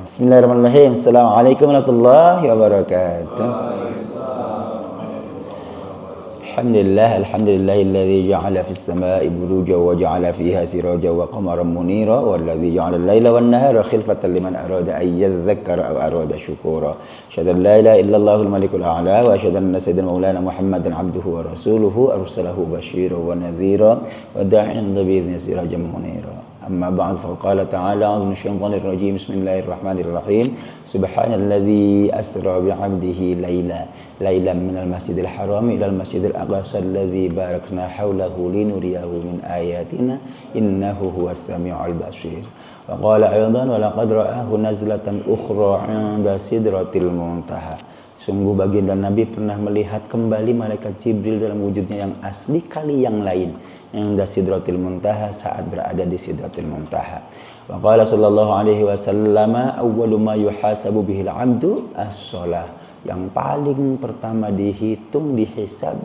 Bismillahirrahmanirrahim. Assalamualaikum warahmatullahi wabarakatuh. Alhamdulillahilladzi ja'ala fis samaa'i burujan wa ja'ala fiha sirajan wa qamaran munira walladzi ja'ala al-laila wan nahara khilfatan liman arada an yadhakkara aw arada syukura. Asyhadu an la ilaha illallahul malikul a'la wa asyhadu anna sayyidina maulana Muhammadan abduhu wa rasuluhu arsalahu basyiran wa nadhira wa da'iyan bi idzni sirajan munira. أما بعد فقال تعالى أعوذ من الشيطان الرجيم بسم الله الرحمن الرحيم سبحان الذي أسرى بعبده ليلا من المسجد الحرام إلى المسجد الأقصى الذي باركنا حوله لنريه من آياتنا إنه هو السميع البصير وقال أيضا ولقد رآه نزلة أخرى عند سدرة المنتهى. Sungguh baginda Nabi pernah melihat kembali malaikat Jibril dalam wujudnya yang asli kali yang lain yang di Sidratil Muntaha saat berada di Sidratil Muntaha. Wa qala sallallahu alaihi wasallam awwalu ma yuhasabu bihil 'abdu as-shalah. Yang paling pertama dihitung dihisab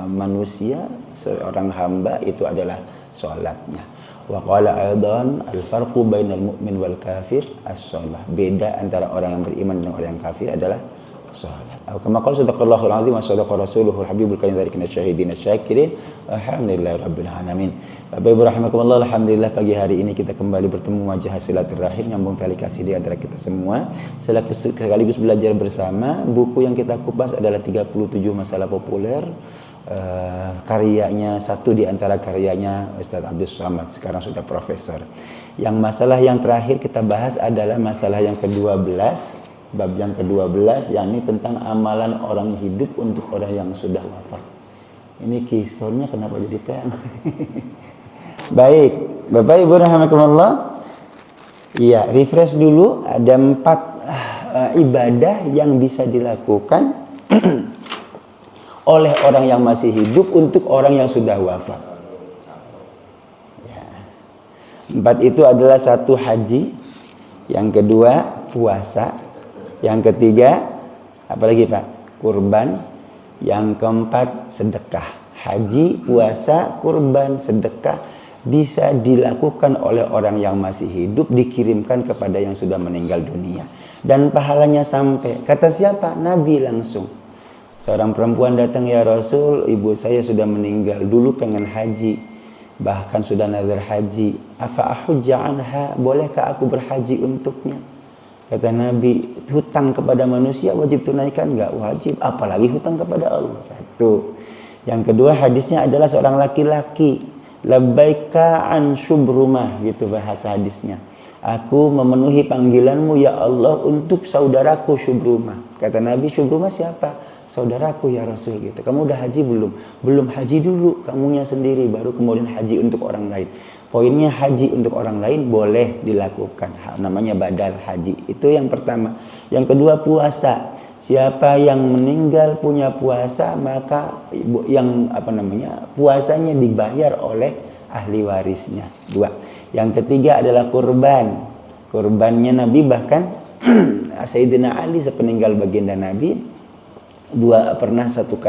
manusia seorang hamba itu adalah salatnya. Wa qala aidan al-farqu bainal mu'min wal kafir as-shalah. Beda antara orang yang beriman dan orang yang kafir adalah salat. Kama qala sadaqallahul azim wa sadaqa rasuluhul habibul karim dzalika syahidin syakirin alhamdulillahirabbil alamin. Bapak Ibu rahimakumullah, alhamdulillah pagi hari ini kita kembali bertemu wajah silaturahim nyambung tali kasih di antara kita semua. Sekaligus belajar bersama. Buku yang kita kupas adalah 37 masalah populer. Karyanya satu di antara karyanya Ustaz Abdul Somad, sekarang sudah profesor. Yang masalah yang terakhir kita bahas adalah masalah yang ke-12. Bab yang ke-12 yakni tentang amalan orang hidup untuk orang yang sudah wafat. Ini kisahnya kenapa jadi pen? Baik, Bapak Ibu rahimakumullah. Iya, refresh dulu. Ada 4 ibadah yang bisa dilakukan oleh orang yang masih hidup untuk orang yang sudah wafat. Ya. 4 itu adalah 1 haji, yang kedua puasa, yang ketiga, apalagi Pak? Kurban. Yang keempat, sedekah. Haji, puasa, kurban, sedekah bisa dilakukan oleh orang yang masih hidup, dikirimkan kepada yang sudah meninggal dunia. Dan pahalanya sampai. Kata siapa? Nabi langsung. Seorang perempuan datang, ya Rasul, ibu saya sudah meninggal. Dulu pengen haji, bahkan sudah nazar haji. Afa ahujja anha? Bolehkah aku berhaji untuknya? Kata Nabi, hutang kepada manusia wajib tunaikan? Enggak wajib, apalagi hutang kepada Allah. 1. Yang kedua, hadisnya adalah seorang laki-laki, labbaika an syubrumah, gitu bahasa hadisnya. Aku memenuhi panggilanmu ya Allah untuk saudaraku Syubrumah. Kata Nabi, Syubrumah siapa? Saudaraku ya Rasul, gitu. Kamu udah haji belum? Belum, haji dulu kamunya sendiri, baru kemudian haji untuk orang lain. Poinnya haji untuk orang lain boleh dilakukan, namanya badal haji. Itu yang pertama. Yang kedua, puasa. Siapa yang meninggal punya puasa, maka puasanya dibayar oleh ahli warisnya. 2. Yang ketiga adalah kurban. Kurbannya Nabi bahkan Sayyidina Ali sepeninggal baginda Nabi pernah satu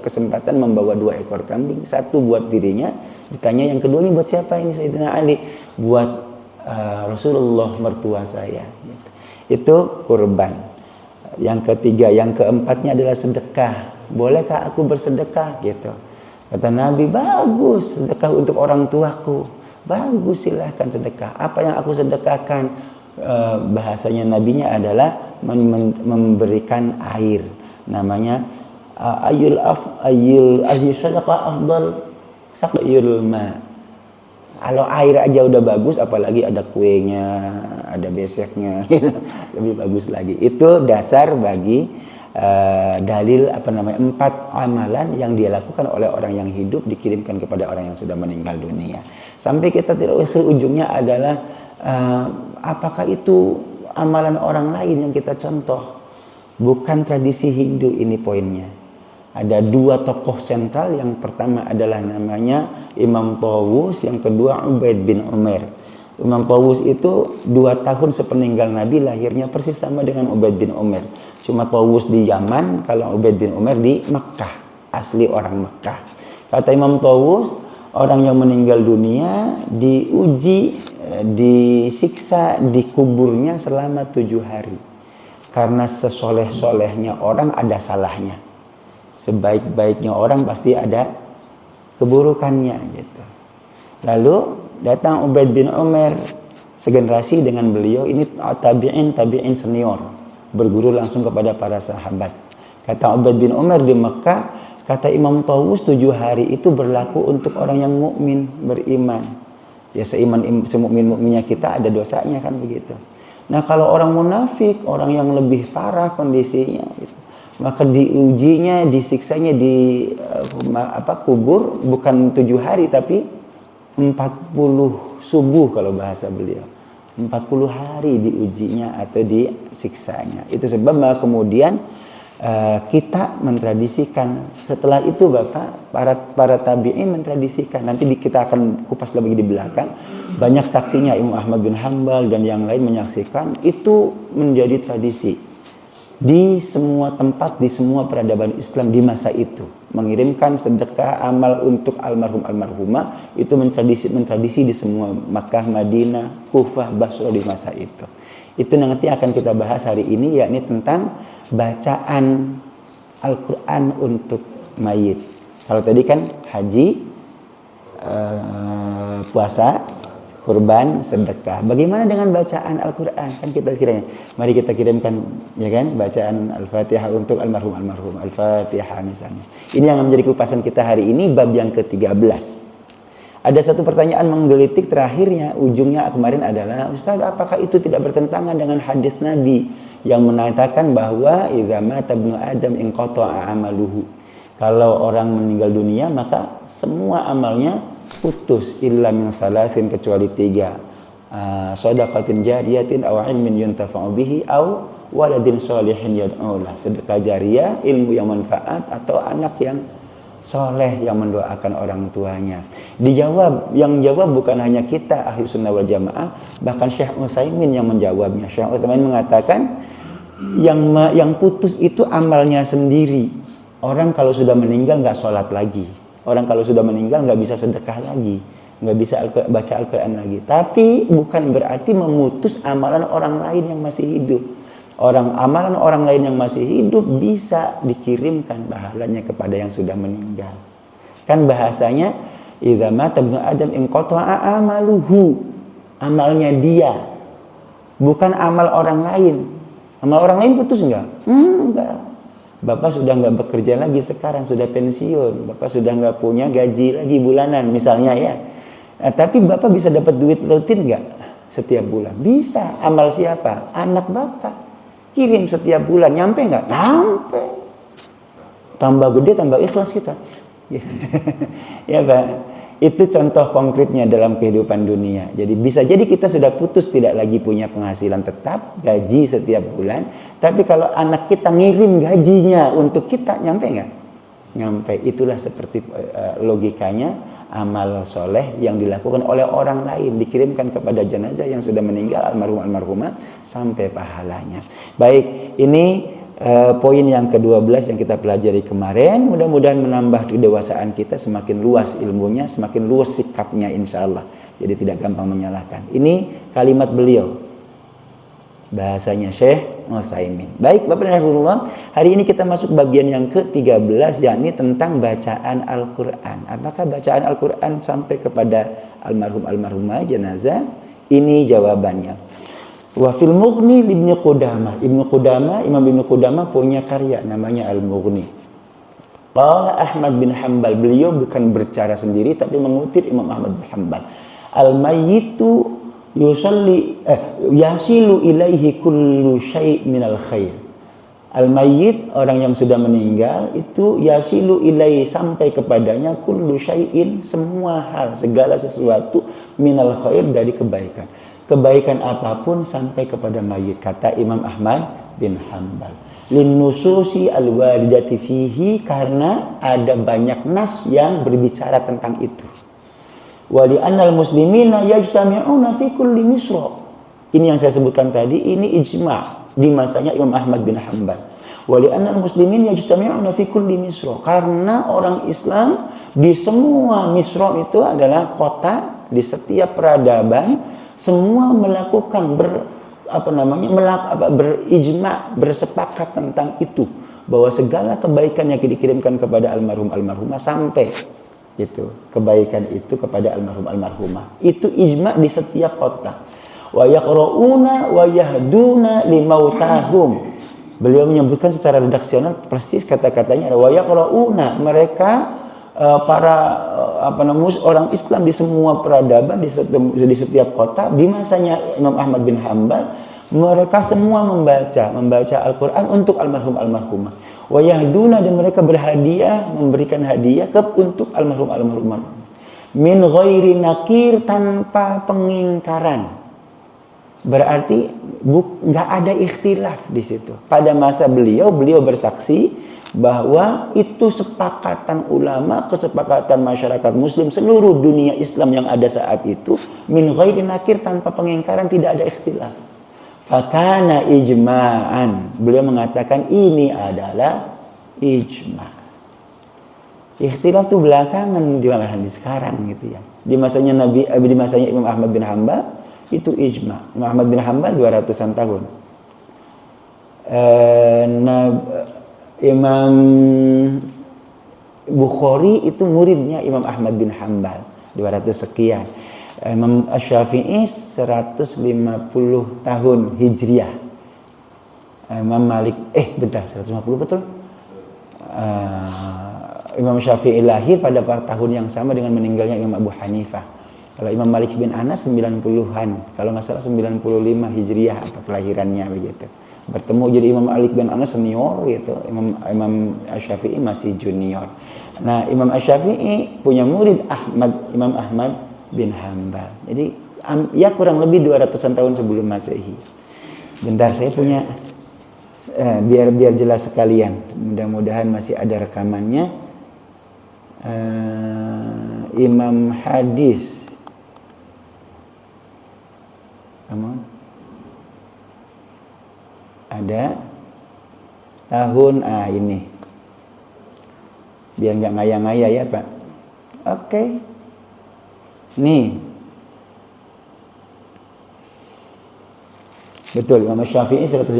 kesempatan membawa 2 ekor kambing, 1 buat dirinya. Ditanya yang kedua, ini buat siapa ini Sayyidina Ali? Buat Rasulullah mertua saya. Itu kurban. Yang ketiga, yang keempatnya adalah sedekah. Bolehkah aku bersedekah? Gitu. Kata Nabi, bagus sedekah untuk orang tuaku. Bagus, silahkan sedekah. Apa yang aku sedekahkan? Bahasanya nabinya adalah memberikan air. Namanya ayyul sadaqah afdal saqyul ma. Kalau air aja udah bagus, apalagi ada kuenya, ada beseknya, lebih bagus lagi. Itu dasar bagi dalil 4 amalan yang dia lakukan oleh orang yang hidup dikirimkan kepada orang yang sudah meninggal dunia. Sampai kita akhir ujungnya adalah apakah itu amalan orang lain yang kita contoh? Bukan tradisi Hindu, ini poinnya. Ada 2 tokoh sentral. Yang pertama adalah namanya Imam Tawus, yang kedua Ubaid bin Umair. Imam Tawus itu 2 tahun sepeninggal Nabi, lahirnya persis sama dengan Ubaid bin Umair. Cuma Tawus di Yaman, kalau Ubaid bin Umair di Mekkah, asli orang Mekkah. Kata Imam Tawus, orang yang meninggal dunia diuji disiksa di kuburnya selama 7 hari. Karena sesoleh-solehnya orang ada salahnya, sebaik-baiknya orang pasti ada keburukannya gitu. Lalu datang Ubaid bin Umar, segenerasi dengan beliau, ini tabi'in senior, berguru langsung kepada para sahabat. Kata Ubaid bin Umar di Mekah, kata Imam Tawus 7 hari itu berlaku untuk orang yang mukmin, beriman. Ya semukmin-mukminnya kita ada dosanya kan begitu. Nah kalau orang munafik, orang yang lebih parah kondisinya gitu, maka diujinya, disiksanya di kubur bukan 7 hari tapi 40 subuh kalau bahasa beliau. 40 hari diujinya atau disiksanya. Itu sebab kemudian kita mentradisikan. Setelah itu Bapak, para tabi'in mentradisikan. Nanti kita akan kupas lagi di belakang. Banyak saksinya, Imam Ahmad bin Hanbal dan yang lain menyaksikan. Itu menjadi tradisi di semua tempat, di semua peradaban Islam di masa itu. Mengirimkan sedekah amal untuk almarhumah itu mentradisi di semua Makkah, Madinah, Kufah, Basra di masa itu. Itu nanti akan kita bahas hari ini, yakni tentang bacaan Al-Quran untuk mayit. Kalau tadi kan haji, puasa, kurban, sedekah. Bagaimana dengan bacaan Al-Quran? Kan kita kiranya, mari kita kirimkan ya kan bacaan Al-Fatihah untuk almarhum, Al-Fatihah misalnya. Ini yang menjadi kupasan kita hari ini, bab yang ke-13. Ada satu pertanyaan menggelitik terakhirnya, ujungnya kemarin adalah, Ustaz, apakah itu tidak bertentangan dengan hadis Nabi yang mengatakan bahwa idza mata ibnu Adam inqata'a amaluhu. Kalau orang meninggal dunia maka semua amalnya putus illa min salasin, kecuali 3. Shadaqatin jariyatin aw ilmin yuntafa'u bihi aw waladin sholihin yad'u lah. Sedekah jariyah, ilmu yang manfaat, atau anak yang soleh yang mendoakan orang tuanya. Yang jawab bukan hanya kita Ahlus Sunnah wal Jamaah, bahkan Syekh Utsaimin yang menjawabnya. Syekh Utsaimin mengatakan yang putus itu amalnya sendiri. Orang kalau sudah meninggal nggak sholat lagi. Orang kalau sudah meninggal nggak bisa sedekah lagi, nggak bisa baca Al-Quran lagi. Tapi bukan berarti memutus amalan orang lain yang masih hidup. Amalan orang lain yang masih hidup bisa dikirimkan pahalanya kepada yang sudah meninggal. Kan bahasanya idza mata ibnu Adam inqata'a amaluhu. Amalnya dia, bukan amal orang lain. Amal orang lain putus enggak? Enggak. Bapak sudah enggak bekerja lagi sekarang, sudah pensiun. Bapak sudah enggak punya gaji lagi bulanan misalnya ya. Tapi Bapak bisa dapat duit rutin enggak setiap bulan? Bisa. Amal siapa? Anak Bapak. Kirim setiap bulan, nyampe nggak? Nyampe. Tambah gede, tambah ikhlas kita. Ya Pak, itu contoh konkretnya dalam kehidupan dunia. Jadi bisa jadi kita sudah putus, tidak lagi punya penghasilan tetap, gaji setiap bulan. Tapi kalau anak kita ngirim gajinya untuk kita, nyampe nggak? Nyampe. Itulah seperti logikanya amal soleh yang dilakukan oleh orang lain, dikirimkan kepada jenazah yang sudah meninggal, almarhumah, sampai pahalanya. Baik, ini poin yang ke-12 yang kita pelajari kemarin. Mudah-mudahan menambah kedewasaan kita, semakin luas ilmunya, semakin luas sikapnya insya Allah. Jadi tidak gampang menyalahkan. Ini kalimat beliau, bahasanya Syekh Utsaimin. Baik Bapak dan Rasulullah, hari ini kita masuk bagian yang ke-13, yakni tentang bacaan Al-Quran. Apakah bacaan Al-Quran sampai kepada almarhumah jenazah? Ini jawabannya. Wa fil Mughni Ibnu Qudamah. Imam Ibnu Qudamah punya karya namanya Al-Mughni. Qala Ahmad bin Hanbal, beliau bukan berbicara sendiri tapi mengutip Imam Ahmad bin Hanbal. Al-mayyitu yasilu ilaihi kullu syai' minal khair. Al-mayyit, orang yang sudah meninggal, itu yasilu ilaihi, sampai kepadanya kullu syai'in, semua hal, segala sesuatu, minal khair, dari kebaikan. Kebaikan apapun sampai kepada mayit, kata Imam Ahmad bin Hanbal. Linnususi al-waridati fihi, karena ada banyak nas yang berbicara tentang itu. Wa li annal muslimina yajtami'una fi kulli misra. Ini yang saya sebutkan tadi, ini ijma' di masanya Imam Ahmad bin Hanbal. Wa li annal muslimin yajtami'una fi kulli misra, karena orang Islam di semua misra itu adalah kota, di setiap peradaban semua melakukan berijma, bersepakat tentang itu, bahwa segala kebaikan yang dikirimkan kepada almarhum almarhumah sampai itu kebaikan itu kepada almarhum almarhumah. Itu ijma di setiap kota. Wa yaqrauna wa yahduna limautahum. Beliau menyebutkan secara redaksional persis kata-katanya, wa yaqrauna, mereka orang Islam di semua peradaban, di setiap kota, di masanya Imam Ahmad bin Hanbal, mereka semua membaca Al-Quran untuk almarhum almarhumah. Wa yahduna, dan mereka berhadiah, memberikan hadiah untuk almarhum almarhumah. Min ghairi nakir, tanpa pengingkaran. Berarti nggak ada ikhtilaf di situ. Pada masa beliau bersaksi bahwa itu sepakatan ulama, kesepakatan masyarakat muslim seluruh dunia Islam yang ada saat itu, min ghairi nakir, tanpa pengingkaran, tidak ada ikhtilaf. Fakana ijma'an, beliau mengatakan ini adalah ijma'. Ikhtilaf itu belakangan, di sekarang gitu ya. Di masanya Imam Ahmad bin Hanbal itu ijma'. Imam Ahmad bin Hanbal 200-an tahun. Imam Bukhari itu muridnya Imam Ahmad bin Hanbal 200 sekian. Imam Asy-Syafi'i 150 tahun Hijriah. Imam Malik 150 betul? Imam Syafi'i lahir pada tahun yang sama dengan meninggalnya Imam Abu Hanifah. Kalau Imam Malik bin Anas 90-an, kalau nggak salah 95 Hijriah kelahirannya begitu. Bertemu jadi Imam Malik bin Anas senior gitu, Imam Asy-Syafi'i masih junior. Nah, Imam Asy-Syafi'i punya murid Imam Ahmad bin Hanbal. Jadi ya kurang lebih 200-an tahun sebelum Masehi. Bentar, saya punya biar jelas sekalian. Mudah-mudahan masih ada rekamannya. Imam hadis. Ada tahun ini. Biar nggak ngaya-ngaya ya, Pak. Oke. Nih. Betul, Imam Syafi'i 150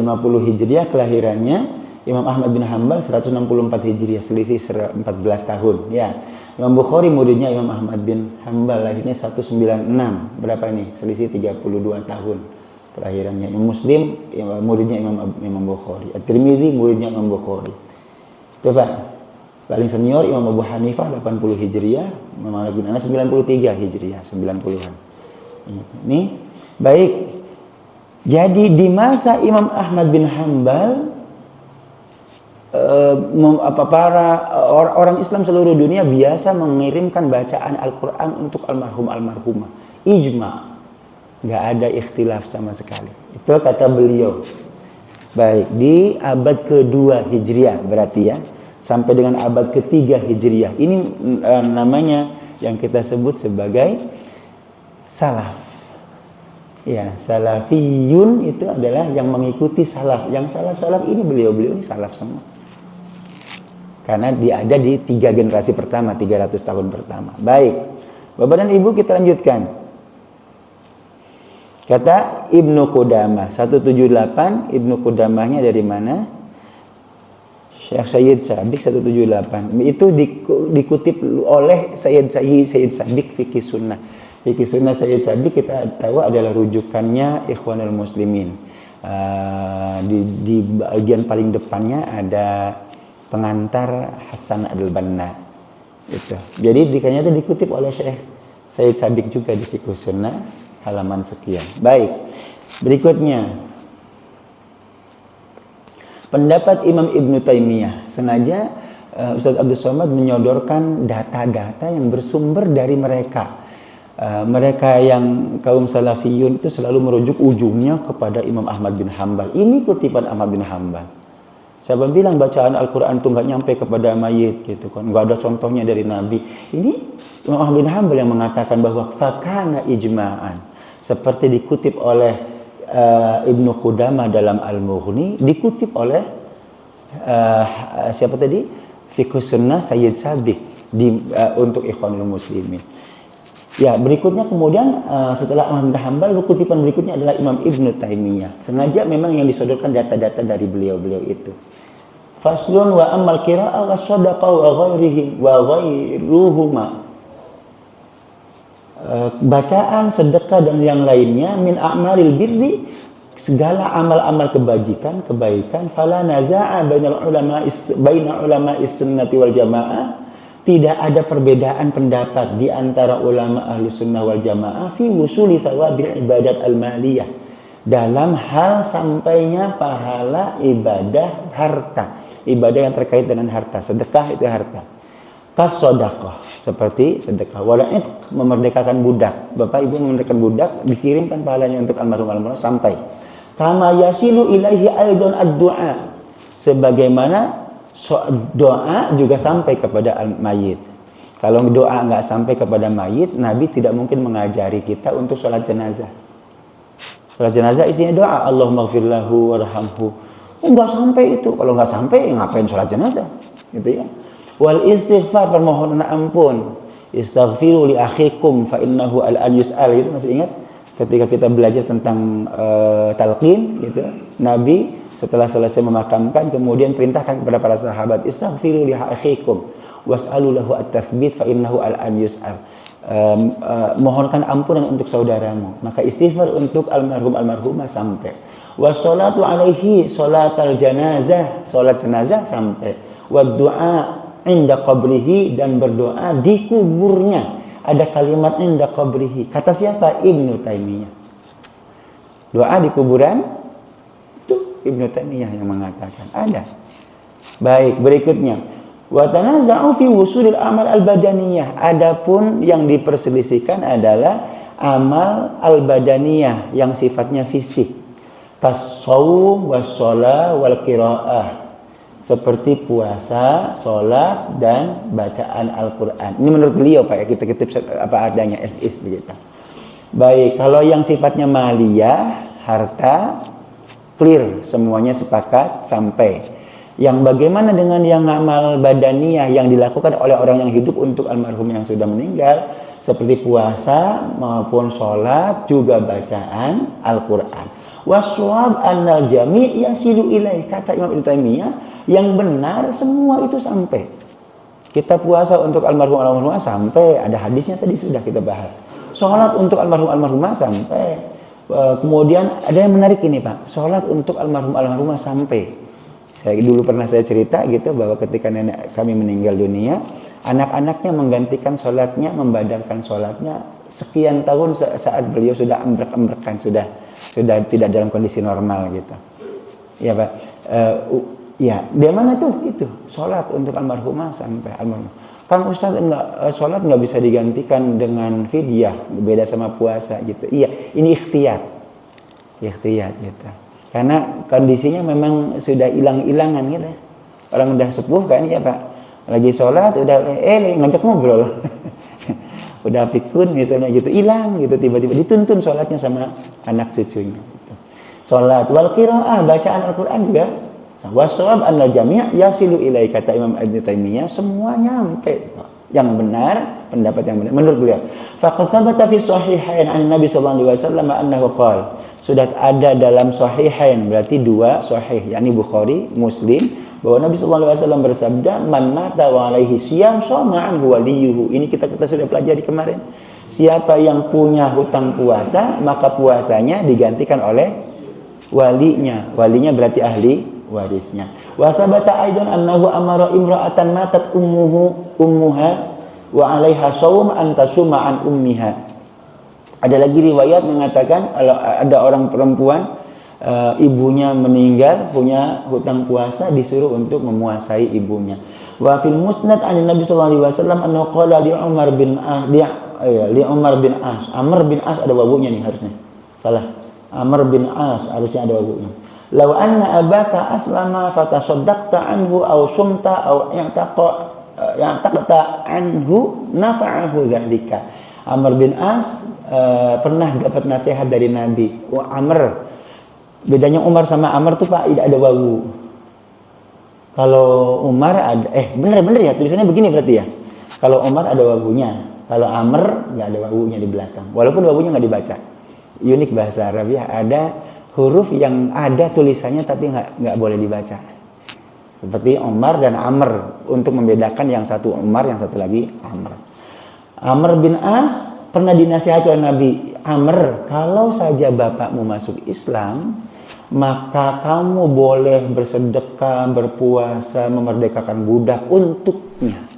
Hijriah kelahirannya, Imam Ahmad bin Hanbal 164 Hijriah, selisih 14 tahun, ya. Imam Bukhari muridnya Imam Ahmad bin Hanbal, lahirnya 196. Berapa ini? Selisih 32 tahun kelahirannya. Imam Muslim muridnya Imam Bukhari. At-Tirmidzi muridnya Imam Bukhari. Coba paling senior Imam Abu Hanifah 80 Hijriah, Imam Malik bin Anas 93 Hijriah, 90-an. Ini baik. Jadi di masa Imam Ahmad bin Hanbal orang Islam seluruh dunia biasa mengirimkan bacaan Al-Quran untuk almarhumah. Ijma'. Nggak ada ikhtilaf sama sekali. Itu kata beliau. Baik, di abad kedua Hijriah berarti ya, sampai dengan abad ketiga Hijriah. Ini namanya yang kita sebut sebagai salaf. Ya, salafiyun itu adalah yang mengikuti salaf. Yang salaf ini beliau ini salaf semua. Karena dia ada di 3 generasi pertama, 300 tahun pertama. Baik, Bapak dan Ibu, kita lanjutkan. Kata Ibnu Qudamah 178, Ibnu Qudamahnya dari mana? Syekh Sayyid Sabiq 178. Itu dikutip oleh Sayyid Sabiq Fikih Sunnah. Fikih Sunnah Sayyid Sabiq kita tahu adalah rujukannya Ikhwanul Muslimin. Di bagian paling depannya ada pengantar Hasan Al-Banna. Itu. Jadi dikanya itu dikutip oleh Syekh Sayyid Sabiq juga di Fikih Sunnah halaman sekian. Baik. Berikutnya pendapat Imam Ibnu Taimiyah. Sengaja Ustaz Abdul Somad menyodorkan data-data yang bersumber dari mereka. Mereka yang kaum salafiyun itu selalu merujuk ujungnya kepada Imam Ahmad bin Hanbal. Ini kutipan Ahmad bin Hanbal. Siapa bilang bacaan Al-Quran itu nggak nyampe kepada mayit gitu kan? Nggak ada contohnya dari Nabi. Ini Imam Ahmad bin Hanbal yang mengatakan bahwa fakana ijma'an. Seperti dikutip oleh Ibnu Qudamah dalam Al-Mughni, dikutip oleh siapa tadi? Fiqh Sunnah Sayyid Sabiq untuk Ikhwanul Muslimin. Ya, berikutnya kemudian setelah Ahmad bin Hanbal, kutipan berikutnya adalah Imam Ibnu Taimiyah. Sengaja memang yang disodorkan data-data dari beliau-beliau itu. Faslun wa ammal qira'ah wa shadaqa wa ghairihi wa ghairuhuma. Bacaan, sedekah dan yang lainnya min a'malil birri, segala amal-amal kebajikan, kebaikan, fala naza'a bainal ulama'is sunnati wal jamaah. Tidak ada perbedaan pendapat di antara ulama ahlu sunnah wal jamaah fi wusuli sawabil ibadat al-maliyah, dalam hal sampainya pahala ibadah harta, ibadah yang terkait dengan harta. Sedekah itu harta. Kasodaqah, seperti sedekah. Wala'id, memerdekakan budak. Bapak ibu memerdekakan budak, dikirimkan pahalanya untuk almarhum sampai. Kama yasilu ilaihi aidon ad-du'a, sebagaimana doa juga sampai kepada mayit. Kalau doa nggak sampai kepada mayit, Nabi tidak mungkin mengajari kita untuk sholat jenazah. Sholat jenazah isinya doa, Allahumma ghfir lahu warhamhu. Nggak sampai itu. Kalau nggak sampai, ngapain sholat jenazah? Gitu ya. Wal istighfar, permohonan ampun. Istaghfiru li akhikum fa innahu al-an yus'al. Gitu masih ingat? Ketika kita belajar tentang talqin, gitu, Nabi setelah selesai memakamkan kemudian perintahkan kepada para sahabat, istaghfiru li akhikum was'alu lahu at-tathbit fa innahu al-an yus'al. Mohonkan ampunan untuk saudaramu, maka istighfar untuk almarhumah sampai. Wassalatu alaihi, salatal janazah, salat jenazah sampai. Wad du'a inda qabrihi, dan berdoa di kuburnya. Ada kalimat inda qabrihi. Kata siapa? Ibnu Taimiyah. Doa di kuburan itu Ibnu Taimiyah yang mengatakan. Ada. Baik, berikutnya. Wa tanaza'u fi wusulil amal al-badaniyah. Adapun yang diperselisihkan adalah amal al-badaniyah yang sifatnya fisik. Kas-shaum was-shalah wal qiraah. Seperti puasa, sholat, dan bacaan Al-Quran. Ini menurut beliau Pak ya, kita ketip apa adanya, SIS begitu. Baik, kalau yang sifatnya maliyah, harta, clear, semuanya sepakat sampai. Yang bagaimana dengan yang amal badaniyah yang dilakukan oleh orang yang hidup untuk almarhum yang sudah meninggal, seperti puasa maupun sholat, juga bacaan Al-Quran. Waswab annal jami' yasilu ilaih, kata Imam Ibnu Taimiyah, yang benar semua itu sampai. Kita puasa untuk almarhumah sampai, ada hadisnya tadi sudah kita bahas. Sholat untuk almarhumah sampai. Kemudian ada yang menarik ini Pak, sholat untuk almarhumah sampai. Saya dulu pernah saya cerita gitu bahwa ketika nenek kami meninggal dunia, anak-anaknya menggantikan sholatnya, membadangkan sholatnya sekian tahun saat beliau sudah ambrek-ambrekan, sudah tidak dalam kondisi normal gitu. Ya Pak. Ya, di mana tuh itu sholat untuk almarhumah sampai almarhumah. Kan Ustaz sholat nggak bisa digantikan dengan fidyah, beda sama puasa gitu. Iya, ini ikhtiyat gitu. Karena kondisinya memang sudah hilang-hilangan gitu. Orang udah sepuh kan ya Pak. Lagi sholat udah ngajak ngobrol. Udah pikun misalnya gitu, hilang gitu, tiba-tiba dituntun sholatnya sama anak cucunya gitu. Sholat wal qiraah, bacaan Al-Quran juga. Wasawab anna jami' yasilu ilai, kata Imam Ibnu Taimiyah, semua nyampe. Yang benar, pendapat yang benar menurut beliau. Faqad thabata fi sahihain an Nabi sallallahu alaihi wasallam annahu qala, sudah ada dalam sahihain, berarti dua sahih, yakni Bukhari, Muslim, bahwa Nabi sallallahu alaihi wasallam bersabda, man mata wa alaihi siyam shoma anhu waliyuhu. Ini kita sudah pelajari kemarin. Siapa yang punya hutang puasa, maka puasanya digantikan oleh walinya. Walinya berarti ahli warisnya. Wa sabata aidan annahu amara imra'atan matat ummuha wa 'alaiha shaum an tasuma an ummiha. Ada lagi riwayat mengatakan ada orang perempuan ibunya meninggal, punya hutang puasa, disuruh untuk memuasai ibunya. Wa fil musnad an Nabi sallallahu alaihi wasallam annahu qala li Umar bin As, Amr bin As ada wawunya nih harusnya. Salah. Amr bin As harusnya ada wawunya. Law anna abaka aslama fatasaddaqta anhu aw sumta aw i'taqta anhu nafa'ahu dzalika. Amr bin As pernah dapat nasihat dari Nabi. Amr, bedanya Umar sama Amr tuh Pak, tidak ada wawu. Kalau Umar ada bener ya tulisannya begini berarti ya. Kalau Umar ada wawunya. Kalau Amr nggak ada wawunya di belakang. Walaupun wawunya nggak dibaca. Unik bahasa Arab ya. Ada huruf yang ada tulisannya tapi nggak boleh dibaca. Seperti Omar dan Amr. Untuk membedakan yang satu Omar, yang satu lagi Amr. Amr bin As pernah dinasihati oleh Nabi. Amr, kalau saja bapakmu masuk Islam, maka kamu boleh bersedekah, berpuasa, memerdekakan budak untuknya.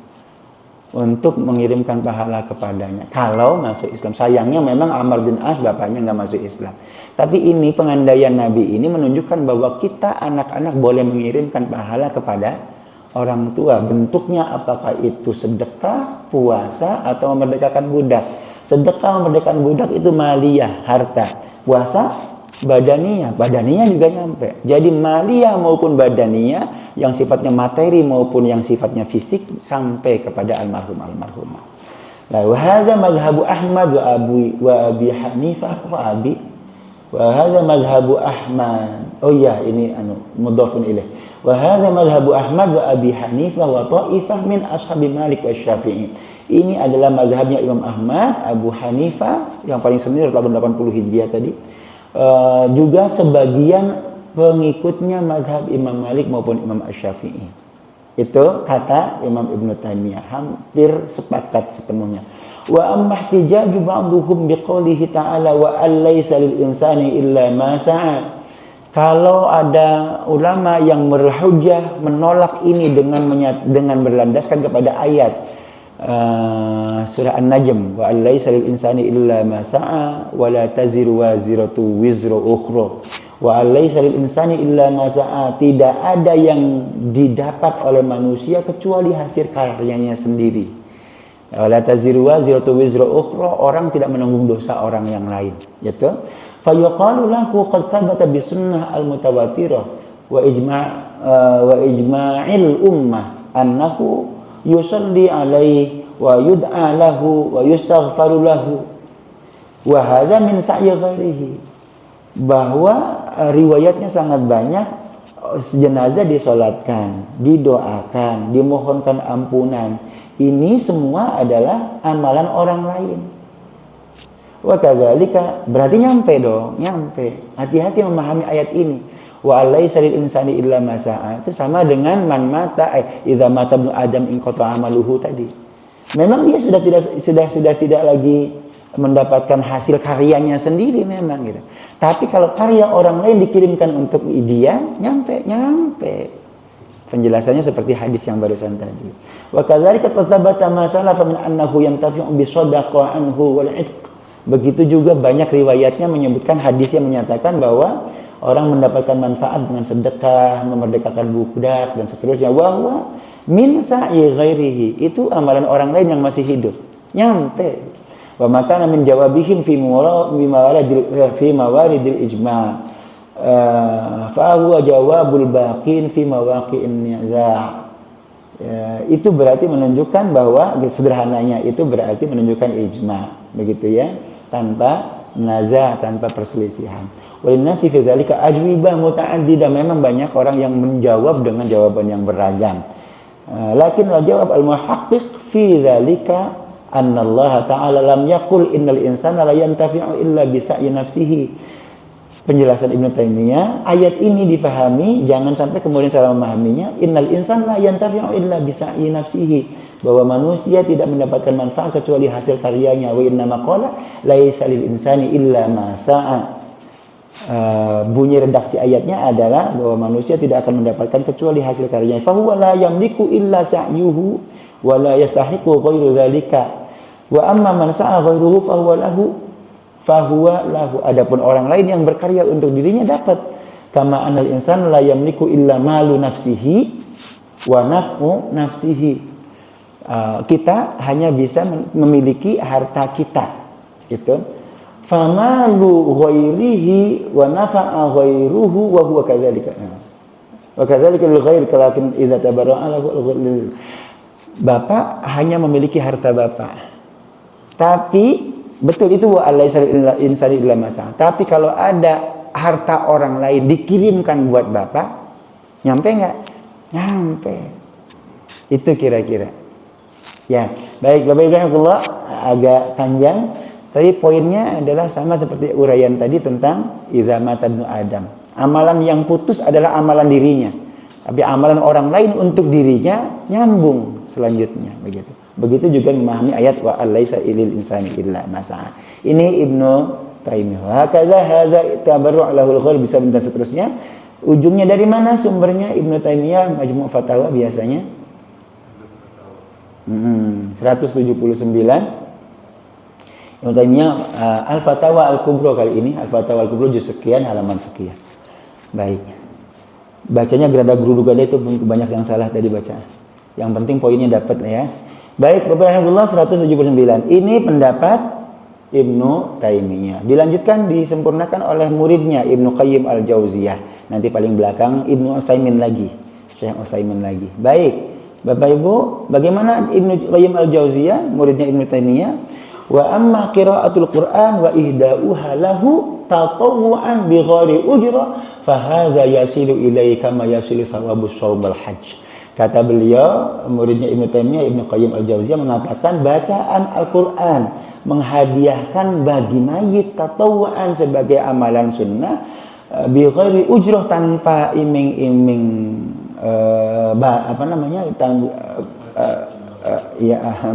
Untuk mengirimkan pahala kepadanya. Kalau masuk Islam. Sayangnya memang Amr bin As bapaknya nggak masuk Islam. Tapi ini pengandaian Nabi ini menunjukkan bahwa kita anak-anak boleh mengirimkan pahala kepada orang tua. Bentuknya apakah itu sedekah, puasa, atau memerdekakan budak. Sedekah memerdekakan budak itu maliyah, harta. Puasa badaniyah juga nyampe. Jadi maliyah maupun badaniyah, yang sifatnya materi maupun yang sifatnya fisik, sampai kepada almarhumah. Lalu hadza mazhabu Ahmad wa Abi Hanifah wa hadza mazhabu Ahmad. Oh iya, ini mudhafun ilaih. Wa hadza mazhabu Ahmad wa Abi Hanifah wa ta'ifah min ashabi Malik wa Syafi'i. Ini adalah mazhabnya Imam Ahmad, Abu Hanifah yang paling senior tahun 80 Hijriah tadi. Juga sebagian pengikutnya mazhab Imam Malik maupun Imam Asy-Syafi'i. Itu kata Imam Ibnu Taimiyah, hampir sepakat sepenuhnya. Wa amma ihtijaju ba'dhum biqoulihi ta'ala wa allaysa lil insani illa ma sa'a. Kalau ada ulama yang berhujjah menolak ini dengan berlandaskan kepada ayat surah An-Najm, wa allaysa lil insani illa ma sa'a wa la taziru waziratu wizra ukhra, wa allaysa lil insani illa ma sa'a. Tidak ada yang didapat oleh manusia kecuali hasil karyanya sendiri. Wa la taziru waziratu wizra ukhra, orang tidak menanggung dosa orang yang lain, gitu. Fa yuqalu lahu qad sabata bi sunnah al-mutawatirah wa ijma'il ummah annahu yusalli alaihi wa yud'a lahu wa yustaghfaru lahu wa hadza min sa'yi ghairihi. Bahwa riwayatnya sangat banyak, jenazah disolatkan, didoakan, dimohonkan ampunan. Ini semua adalah amalan orang lain. Wa kadzalika, berarti nyampe dong, nyampe. Hati-hati memahami ayat ini. Wa alaysa lil insani illa ma sa'a. Itu sama dengan man mata idza mata ibnu adam in qata amaluhu tadi. Memang dia sudah tidak lagi mendapatkan hasil karyanya sendiri memang gitu. Tapi kalau karya orang lain dikirimkan untuk dia, nyampe. Penjelasannya seperti hadis yang barusan tadi. Wa kadzalika tasabata ma salafa min annahu yantafi'u bi shadaqah anhu wal 'itq. Begitu juga banyak riwayatnya menyebutkan hadis yang menyatakan bahwa orang mendapatkan manfaat dengan sedekah, memerdekakan budak dan seterusnya. Wahwa min sa'i ghairihi, itu amalan orang lain yang masih hidup. Nyampe. Wa makana min jawabihim fi mawaridil ijma'. Fa huwa jawabul baqin fi mawaqi'in niza'. Itu berarti menunjukkan bahwa sederhananya itu berarti menunjukkan ijma', begitu ya, tanpa naza', tanpa perselisihan. Walinasi fi dzalika ajwibah muta'addidah, memang banyak orang yang menjawab dengan jawaban yang beragam. Lakin al-jawab al-muhaqqiq fi dzalika anna Allah Ta'ala lam yaqul innal insana la yantafi'u illa bi sa'i nafsihi. Penjelasan Ibnu Taimiyah, ayat ini difahami, jangan sampai kemudian salah memahaminya. Innal insana la yantafi'u illa bi sa'i nafsihi, bahwa manusia tidak mendapatkan manfaat kecuali hasil karyanya. Wa inna maqala laisa lil insani illa ma sa'a. Bunyi redaksi ayatnya adalah bahwa manusia tidak akan mendapatkan kecuali hasil karyanya. Fa huwa la yamliku illa sa'yuhu wa la yastahiqu ghairu dzalika. Wa amma man sa'a ghairuhu fa huwa lahu. Adapun orang lain yang berkarya untuk dirinya dapat. Kama anal insan la yamliku illa malu nafsihi wa naf'u nafsihi. Kita hanya bisa memiliki harta kita. Itu. Famalu ghairihi wa nafa'a ghairuhu wa huwa kadzalika. Wa kadzalika lil ghair kalakin idza tabarra'a lahu. Bapak hanya memiliki harta bapak. Tapi betul itu wa alaysa lil insani illa ma sa'a. Tapi kalau ada harta orang lain dikirimkan buat bapak, nyampe enggak? Nyampe. Itu kira-kira. Ya, baik Bapak Ibu rahimahullah, agak panjang, tapi poinnya adalah sama seperti uraian tadi tentang idza mata ibnu Adam. Amalan yang putus adalah amalan dirinya. Tapi amalan orang lain untuk dirinya nyambung selanjutnya begitu. Begitu juga memahami ayat wa alaisa ilil insani illa ma sa'a. Ini Ibnu Taimiyah. Hakadha hadza tabarru' lahul khair bisa dan seterusnya. Ujungnya dari mana sumbernya? Ibnu Taimiyah Majmu' Fatawa biasanya 179. Ibnu Taimiyah Al-Fatawa Al-Kubra kali ini, Al-Fatawa Al-Kubra juz sekian halaman sekian. Baik. Bacanya gerada gerudu gada itu banyak yang salah tadi baca. Yang penting poinnya dapat ya. Baik, Bapak Alhamdulillah 179. Ini pendapat Ibnu Taimiyah. Dilanjutkan disempurnakan oleh muridnya Ibnu Qayyim Al-Jauziyah. Nanti paling belakang Ibnu Utsaimin lagi. Syekh Utsaimin lagi. Baik. Bapak Ibu, bagaimana Ibnu Qayyim Al-Jauziyah, muridnya Ibnu Taimiyah? Wa amma qiraatul Qur'an wa ihda'uha lahu tatawwu'an bi ghairi ujra fa hadza yasilu ilaika kama yasilu thawabus shaum wal hajj. Kata beliau, muridnya Ibnu Taimiyah, Ibnu Qayyim Al-Jauziyah mengatakan bacaan Al-Qur'an menghadiahkan bagi mayit tatawwu'an sebagai amalan sunnah bi ghairi ujrah tanpa iming-iming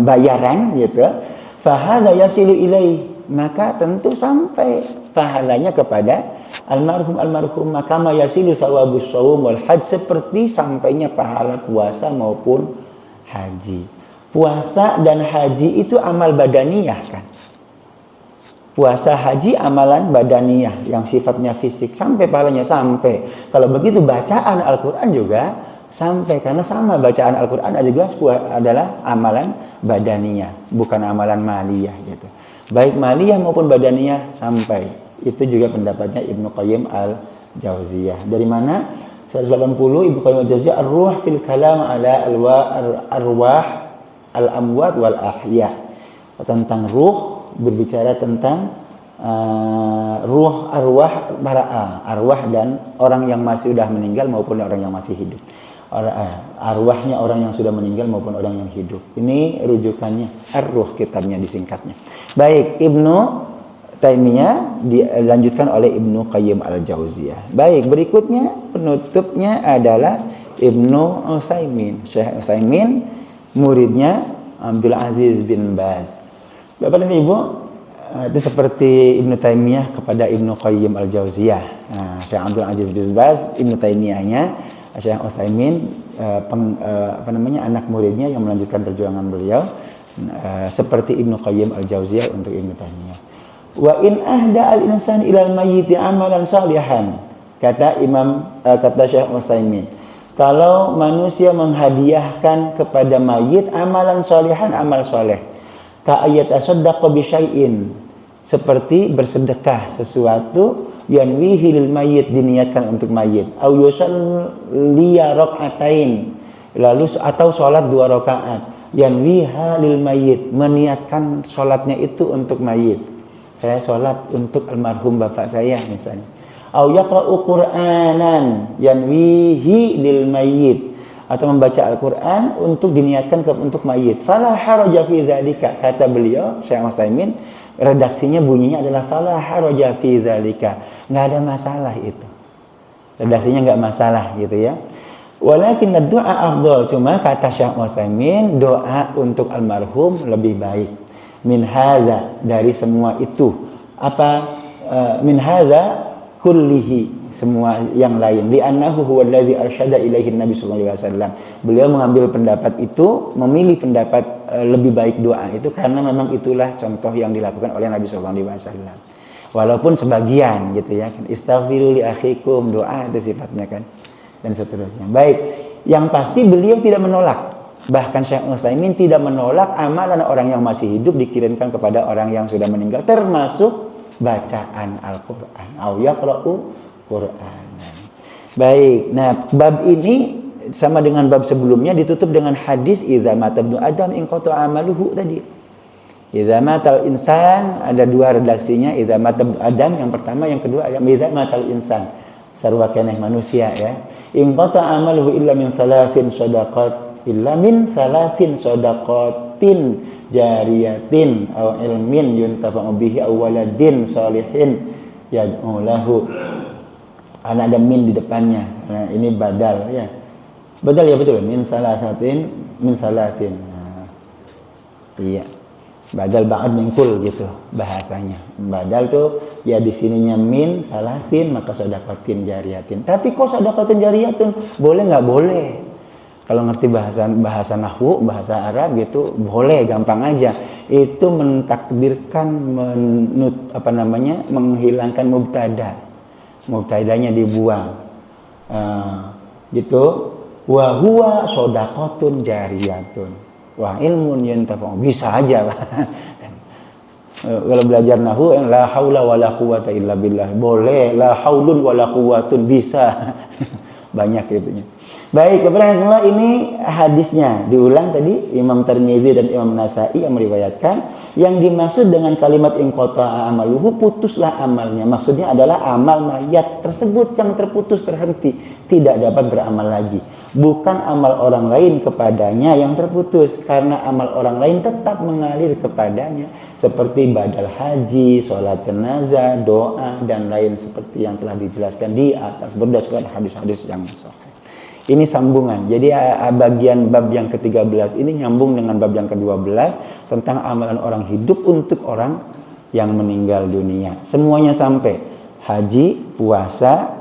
bayaran gitu. Fahadha yasilu ilai, maka tentu sampai pahalanya kepada almarhum maka yasilu thawabus shaum wal hajj, seperti sampainya pahala puasa maupun haji. Puasa dan haji itu amal badaniyah kan. Puasa haji amalan badaniyah yang sifatnya fisik, sampai pahalanya sampai. Kalau begitu bacaan Al-Qur'an juga sampai, karena sama bacaan Al-Qur'an adalah amalan badaniyah, bukan amalan maliyah gitu. Baik maliyah maupun badaniyah sampai. Itu juga pendapatnya Ibnu Qayyim Al-Jauziyah. Dari mana? 180 Ibnu Qayyim Al-Jauziyah ar-ruh fil kalam ala arwah al-amwat wal ahya. Tentang ruh, berbicara tentang ruh, arwah dan orang yang masih sudah meninggal maupun orang yang masih hidup. Arwahnya orang yang sudah meninggal maupun orang yang hidup. Ini rujukannya ar-ruh, kitabnya disingkatnya. Baik, Ibnu Taimiyah dilanjutkan oleh Ibnu Qayyim Al-Jauziyah. Baik, berikutnya penutupnya adalah Ibnu Utsaimin. Syekh Utsaimin muridnya Abdul Aziz bin Baz. Bapak dan Ibu, itu seperti Ibnu Taimiyah kepada Ibnu Qayyim Al-Jauziyah. Syekh Abdul Aziz bin Baz, Ibnu Taimiyahnya Syekh Utsaimin, anak muridnya yang melanjutkan perjuangan beliau, seperti Ibnu Qayyim Al-Jauziyah untuk Ibnu Taimiyah. Wa in ahda al-insan ilal mayyiti amalan salihan, kata Syekh Utsaimin, kalau manusia menghadiahkan kepada mayit amalan salihan, amal soleh, ka ayat asaddaqa bi syai'in, seperti bersedekah sesuatu, yanwihi lil mayyit, diniatkan untuk mayit, au yusalliya rak'atain, lalu atau salat 2 rakaat, yanwiha lil mayyit, meniatkan salatnya itu untuk mayit. Saya salat untuk almarhum bapak saya misalnya. Au yaqra'u Qur'anan yanwihi lil mayyit, atau membaca Al-Qur'an untuk diniatkan untuk mayit. Fala haraja fi dzalika, kata beliau Syekh Utsaimin, redaksinya bunyinya adalah fala haraja fi dzalika, enggak ada masalah itu. Redaksinya enggak masalah gitu ya. Walakin ad-du'a afdal, cuma kata Syekh Utsaimin, doa untuk almarhum lebih baik. Min hadza, dari semua itu. Apa min hadza kullihi, semua yang lain. Li'annahu huwa allazi arsyada ilaihi Nabi sallallahu alaihi wasallam. Beliau mengambil pendapat itu, memilih pendapat lebih baik doa itu karena memang itulah contoh yang dilakukan oleh Nabi sallallahu alaihi wasallam. Walaupun sebagian gitu ya kan, istaghfiru li akhikum, doa itu sifatnya kan, dan seterusnya. Baik, yang pasti beliau tidak menolak. Bahkan Syekh Utsaimin tidak menolak amalan orang yang masih hidup dikirimkan kepada orang yang sudah meninggal, termasuk bacaan Al-Qur'an. Au yaqra'u Qur'anan. Baik, nah bab ini sama dengan bab sebelumnya ditutup dengan hadis idza mata ibnu Adam inqata amaluhu tadi. Idza matal insan, ada 2 redaksinya, idza mata ibnu Adam yang pertama, yang kedua idza matal insan, sarwa keneh manusia ya. Inqata amaluhu illa min salasin sadaqatin jariyatin aw ilmin yuntafa'u bihi aw waladin sholihin yad'u lahu. Ada min di depannya. Nah, ini badal ya. Badal ya betul. Min salasatin min salasin. Nah, iya. Badal ba'd min kul gitu bahasanya. Badal tuh ya di sininya min salasin maka sedekatin jariyatin. Tapi kok sedekatin jariyatin boleh nggak boleh? Kalau ngerti bahasa nahwu, bahasa Arab gitu boleh, gampang aja. Itu mentakdirkan menghilangkan mubtada. Mubtadanya dibuang. Gitu. Wa huwa shadaqatun jariyatun. Wa ilmun yantafa'u. Bisa aja. Kalau belajar nahwu la haula wala quwata illa billah. Boleh, la haulun wala quwatun bisa. Banyak itunya. Baik, Bapak ini hadisnya diulang tadi Imam Tirmidzi dan Imam Nasa'i yang meriwayatkan. Yang dimaksud dengan kalimat inqata'a amaluhu, putuslah amalnya. Maksudnya adalah amal mayat tersebut yang terputus, terhenti, tidak dapat beramal lagi. Bukan amal orang lain kepadanya yang terputus, karena amal orang lain tetap mengalir kepadanya, seperti badal haji, sholat jenazah, doa, dan lain seperti yang telah dijelaskan di atas berdasarkan hadis-hadis yang sahih. Ini sambungan. Jadi bagian bab yang ke-13 ini nyambung dengan bab yang ke-12 tentang amalan orang hidup untuk orang yang meninggal dunia. Semuanya sampai haji, puasa,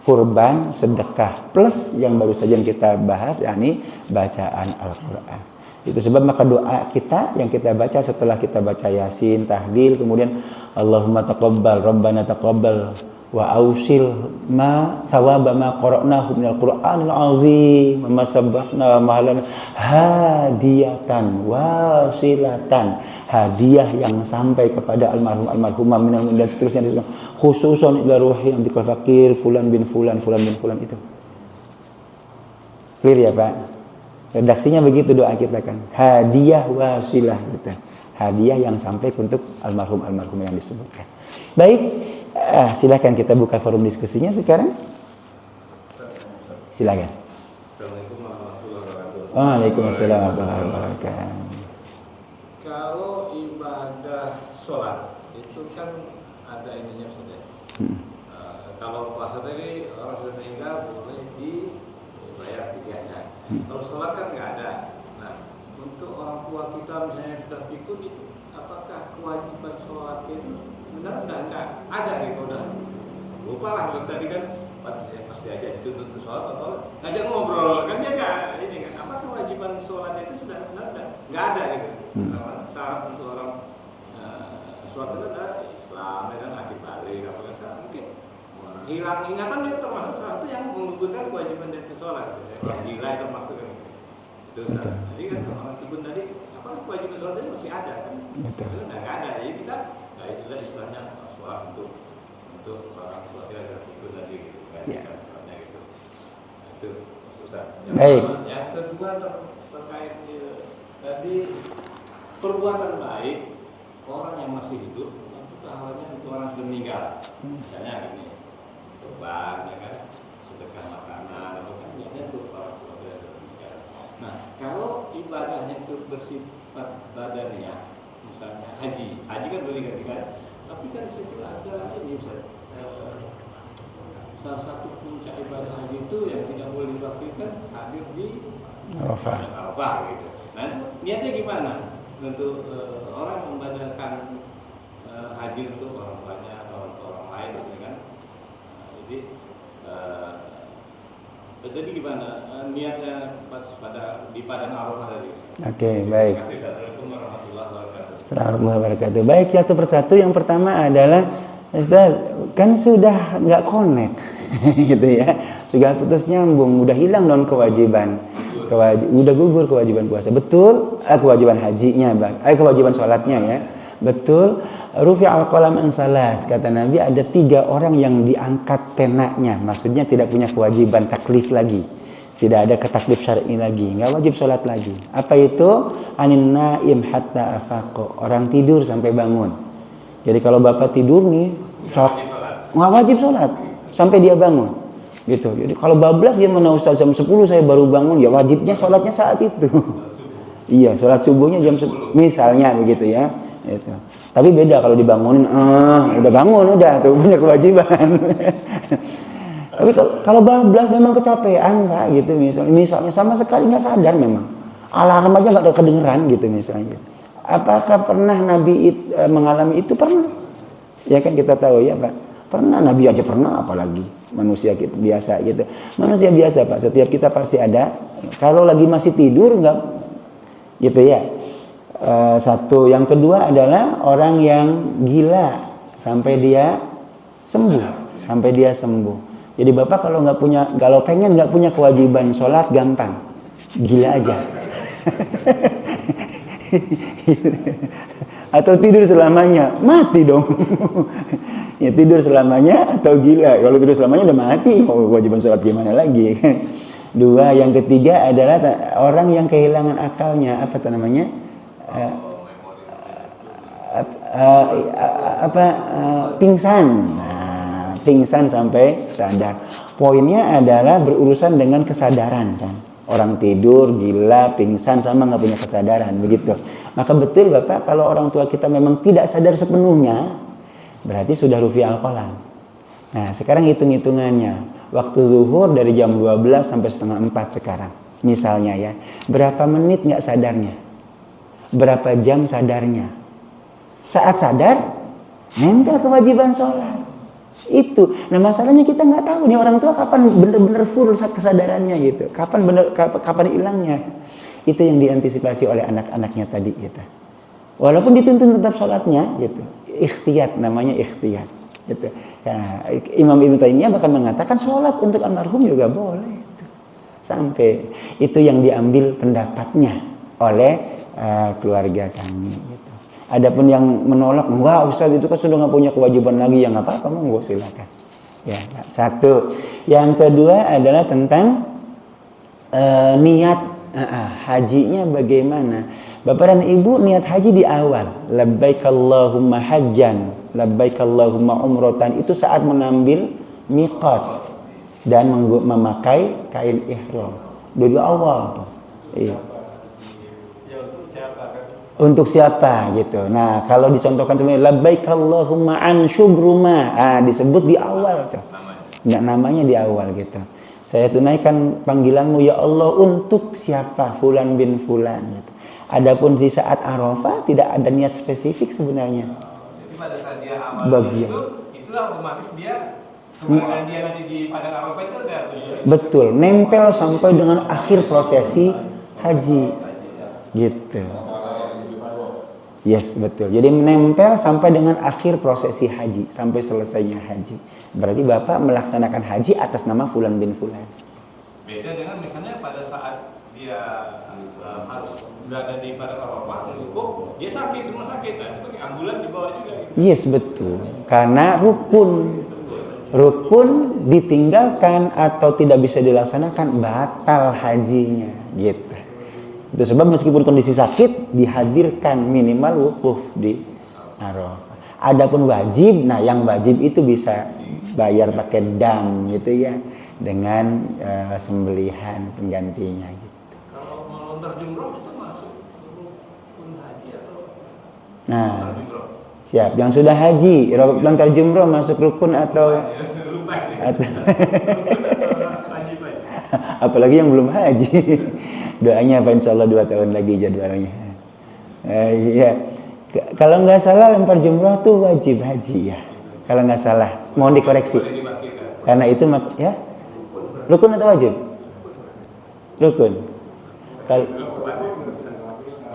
kurban, sedekah, plus yang baru saja kita bahas, yakni bacaan Al-Quran. Itu sebab maka doa kita yang kita baca setelah kita baca Yasin, tahlil, kemudian Allahumma taqabbal, Rabbana taqabbal wa ausil ma thawaba ma qara'nahu minal Qur'anil azim wa sabbahna mahalan hadiyatan wasilatan, hadiah yang sampai kepada almarhumah minal dan seterusnya, khususan ila ruhi yang fakir fulan bin fulan itu. Clear ya Pak? Redaksinya begitu doa kita kan. Hadiah wasilah gitu. Hadiah yang sampai untuk almarhum yang disebutkan. Baik, silakan kita buka forum diskusinya sekarang. Silakan. Assalamualaikum warahmatullahi wabarakatuh. Waalaikumsalam warahmatullahi wabarakatuh. Kalau ibadah sholat itu kan ada ininya sudah. Kalau puasa tadi orang sudah meninggal boleh dibayar fidyahnya. Kalau sholat kan nggak ada. Nah, untuk orang tua kita misalnya sudah pikun itu, apakah kewajiban sholat itu benar enggak ada gitu? Udah lupa lah tadi kan pas diajak itu untuk sholat atau ngajak ngobrol kan dia nggak ini kan, apa kewajiban sholat itu sudah benar nggak ada gitu. Syarat untuk orang sholat itu ada Islam dan akid balik apa kan mungkin hilang ingatan itu termasuk salah satu yang menggugurkan kewajiban dari sholat. Yang gila itu maksudnya itu. Jadi kan orang pikun tadi apa kewajiban sholat itu masih ada kan? Itu nggak ada. Jadi kita itulah istilahnya sholat untuk orang tua kita dan pikun tadi gitu. Sholatnya gitu. Itu susah. Yang kedua terkait tadi perbuatan baik orang yang masih hidup itu halnya untuk orang sudah meninggal. Misalnya gini, kurban ya kan, sedekah makanan atau kan niatnya untuk orang tua kita sudah meninggal. Nah, kalau ibadahnya itu bersifat badaniah, misalnya haji kan boleh gantikan, tapi kan di situ ada ini salah satu puncak ibadah haji itu yang tidak boleh diwakilkan hadir di Arafah gitu. Nah itu niatnya gimana untuk orang membadalkan haji untuk orang banyak atau orang lain gitu kan? Jadi gimana niatnya pas di padang Arafah tadi? Oke, baik. Assalamualaikum warahmatullahi wabarakatuh. Warahmatullahi wabarakatuh. Baik, satu persatu. Yang pertama adalah Ustaz, kan sudah nggak connect gitu ya, sudah putus nyambung, udah hilang non kewajiban, udah gugur kewajiban puasa, betul, kewajiban hajinya bang, kewajiban sholatnya ya, betul. Rufi al-qalam an salas, kata Nabi ada 3 orang yang diangkat penanya, maksudnya tidak punya kewajiban taklif lagi, tidak ada ketaklif syar'i lagi, nggak wajib sholat lagi. Apa itu? Anin naim hatta afaqo, orang tidur sampai bangun. Jadi kalau bapak tidur nih, nggak wajib sholat sampai dia bangun, gitu. Jadi kalau bablas dia mana Ustaz jam 10 saya baru bangun, ya wajibnya sholatnya saat itu. Iya, sholat subuhnya jam 10 misalnya begitu ya. Itu. Tapi beda kalau dibangunin, udah bangun udah tuh punya kewajiban. Tapi kalau bablas memang kecapean Pak gitu misalnya sama sekali nggak sadar memang. Alarm aja nggak ada kedengeran gitu misalnya. Apakah pernah Nabi mengalami itu? Pernah. Ya kan kita tahu ya Pak. Pernah, Nabi aja pernah, apalagi manusia biasa gitu. Manusia biasa Pak, setiap kita pasti ada. Kalau lagi masih tidur nggak gitu ya. Satu, yang kedua adalah orang yang gila sampai dia sembuh. Jadi Bapak kalau pengen nggak punya kewajiban sholat gampang, gila aja. Atau tidur selamanya, mati dong. Ya tidur selamanya atau gila. Kalau tidur selamanya udah mati, mau kewajiban sholat gimana lagi? Dua, yang ketiga adalah orang yang kehilangan akalnya, apa itu namanya? Pingsan. Pingsan sampai sadar. Poinnya adalah berurusan dengan kesadaran kan. Orang tidur, gila, pingsan sama nggak punya kesadaran begitu. Maka betul Bapak kalau orang tua kita memang tidak sadar sepenuhnya, berarti sudah rufi al-qalam. Nah sekarang hitung-hitungannya. Waktu zuhur dari jam 12 sampai setengah 4 sekarang. Misalnya ya, berapa menit nggak sadarnya? Berapa jam sadarnya? Saat sadar, nempel kewajiban sholat. Itu. Nah masalahnya kita nggak tahu nih orang tua kapan bener-bener full kesadarannya gitu. Kapan hilangnya. Itu yang diantisipasi oleh anak-anaknya tadi gitu. Walaupun dituntun tetap sholatnya gitu. Ikhtiyat, namanya ikhtiyat. Gitu. Nah, Imam Ibnu Taimiyah bahkan mengatakan sholat untuk almarhum juga boleh. Gitu. Sampai itu yang diambil pendapatnya oleh keluarga kami. Gitu. Adapun yang menolak, enggak Ustaz itu kan sudah nggak punya kewajiban lagi, ya nggak apa-apa, monggo silakan. Ya, satu. Yang kedua adalah tentang niat hajinya bagaimana. Bapak dan Ibu niat haji di awal, labbaik Allahumma hajjan, labbaik Allahumma umratan, itu saat mengambil miqat dan memakai kain ihram. Dari awal tuh. Iya. Untuk siapa gitu. Nah, kalau dicontohkan sebenarnya labbaik Allahumma an syubruma, disebut di awal tuh. Enggak, namanya di awal gitu. Saya tunaikan panggilanmu ya Allah untuk siapa? Fulan bin fulan gitu. Adapun di saat Arafah tidak ada niat spesifik sebenarnya. Jadi pada saat dia awal itulah otomatis dia keberadaan dia nanti di padang Arafah itu ada tujuan. Betul, nempel sampai dengan akhir prosesi haji. Gitu. Yes, betul. Jadi menempel sampai dengan akhir prosesi haji, sampai selesainya haji. Berarti Bapak melaksanakan haji atas nama fulan bin fulan. Beda dengan misalnya pada saat dia harus berada di padang Arafah, wukuf, dia sakit, rumah sakit, dan itu pakai ambulan dibawa juga. Gitu. Yes, betul. Karena rukun ditinggalkan atau tidak bisa dilaksanakan, batal hajinya, gitu. Itu sebab meskipun kondisi sakit dihadirkan minimal wukuf di Arafah. Adapun wajib, nah yang wajib itu bisa bayar pakai dam gitu ya, dengan sembelihan penggantinya gitu. Kalau melontar jumroh itu masuk rukun haji atau? Nah, siap. Yang sudah haji, lontar jumroh masuk rukun atau apalagi yang belum haji. Doanya apa, insya Allah 2 tahun lagi jadwalnya. Ya. Kalau nggak salah lempar jumroh tuh wajib haji ya. Kalau nggak salah, mohon dikoreksi. Karena itu ya rukun atau wajib? Rukun.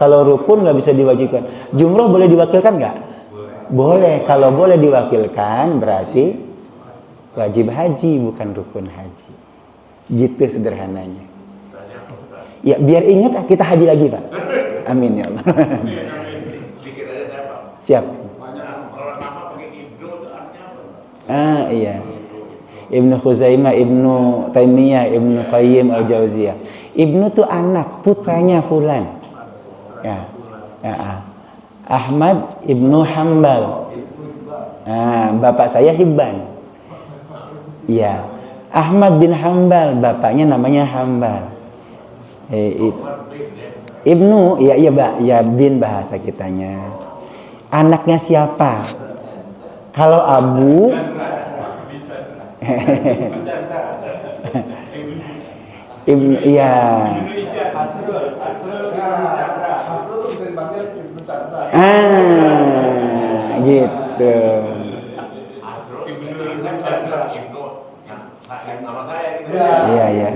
Kalau rukun nggak bisa diwajibkan. Jumroh boleh diwakilkan nggak? Boleh. Kalau boleh diwakilkan berarti wajib haji bukan rukun haji. Gitu sederhananya. Ya biar ingat kita haji lagi Pak. Amin ya Allah. Sedikit aja saya Pak. Siap. Kalau nama pakai Ibnu itu artinya apa? Iya. Ibnu Khuzaimah, Ibnu Taimiyah, Ibnu Qayyim Al-Jauziyah. Ibnu tuh anak, putranya fulan. Ya. Ahmad Ibnu Hambal. Bapak saya Hibban. Iya. Ahmad bin Hambal, bapaknya namanya Hambal. Ibnu, iya Mbak, ya bin bahasa kitanya. Anaknya siapa? Kalau Abu Ibnu, iya. Gitu. Iya, iya.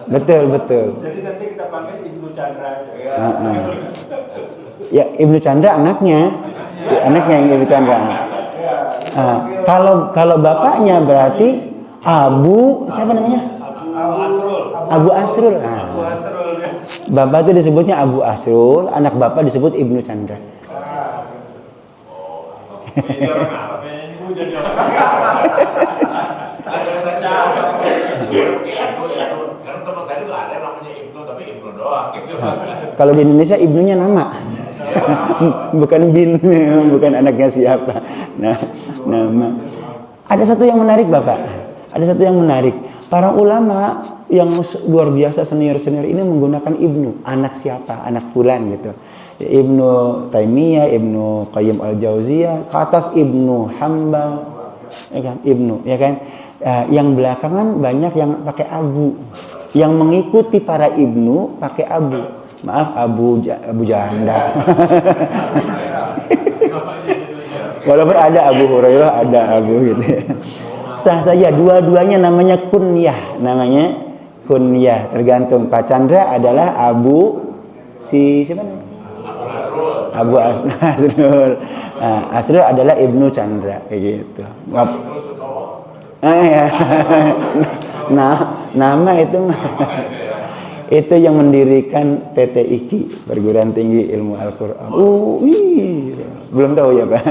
Betul. Jadi nanti kita panggil Ibnu Chandra aja. Ya, Ibnu Chandra anaknya. Ya, anaknya yang Ibnu Chandra. Kalau bapaknya berarti siapa namanya? Abu Asrul. Bapak itu disebutnya Abu Asrul, anak bapak disebut Ibnu Chandra. Kalau di Indonesia ibnunya nama, bukan bin, bukan anaknya siapa. Nah, nama. Ada satu yang menarik Bapak. Ada satu yang menarik. Para ulama yang luar biasa senior ini menggunakan ibnu. Anak siapa? Anak fulan gitu. Ibnu Taimiyah, Ibnu Qayyim al-Jauziyah, ke atas Ibnu Hambal, ya kan? Ibnu, ya kan? Yang belakangan banyak yang pakai abu. Yang mengikuti para ibnu pakai abu. Maaf, Abu Janda. Walaupun ada Abu Hurairah, ada Abu gitu. Sah saja, dua-duanya namanya kunyah, tergantung. Pak Chandra adalah Abu siapa namanya? Abu Asrul. Asrul adalah Ibnu Chandra, kayak gitu. Ya. Nama itu yang mendirikan PT IKI, Perguruan Tinggi Ilmu Al-Quran. Belum tahu ya Pak?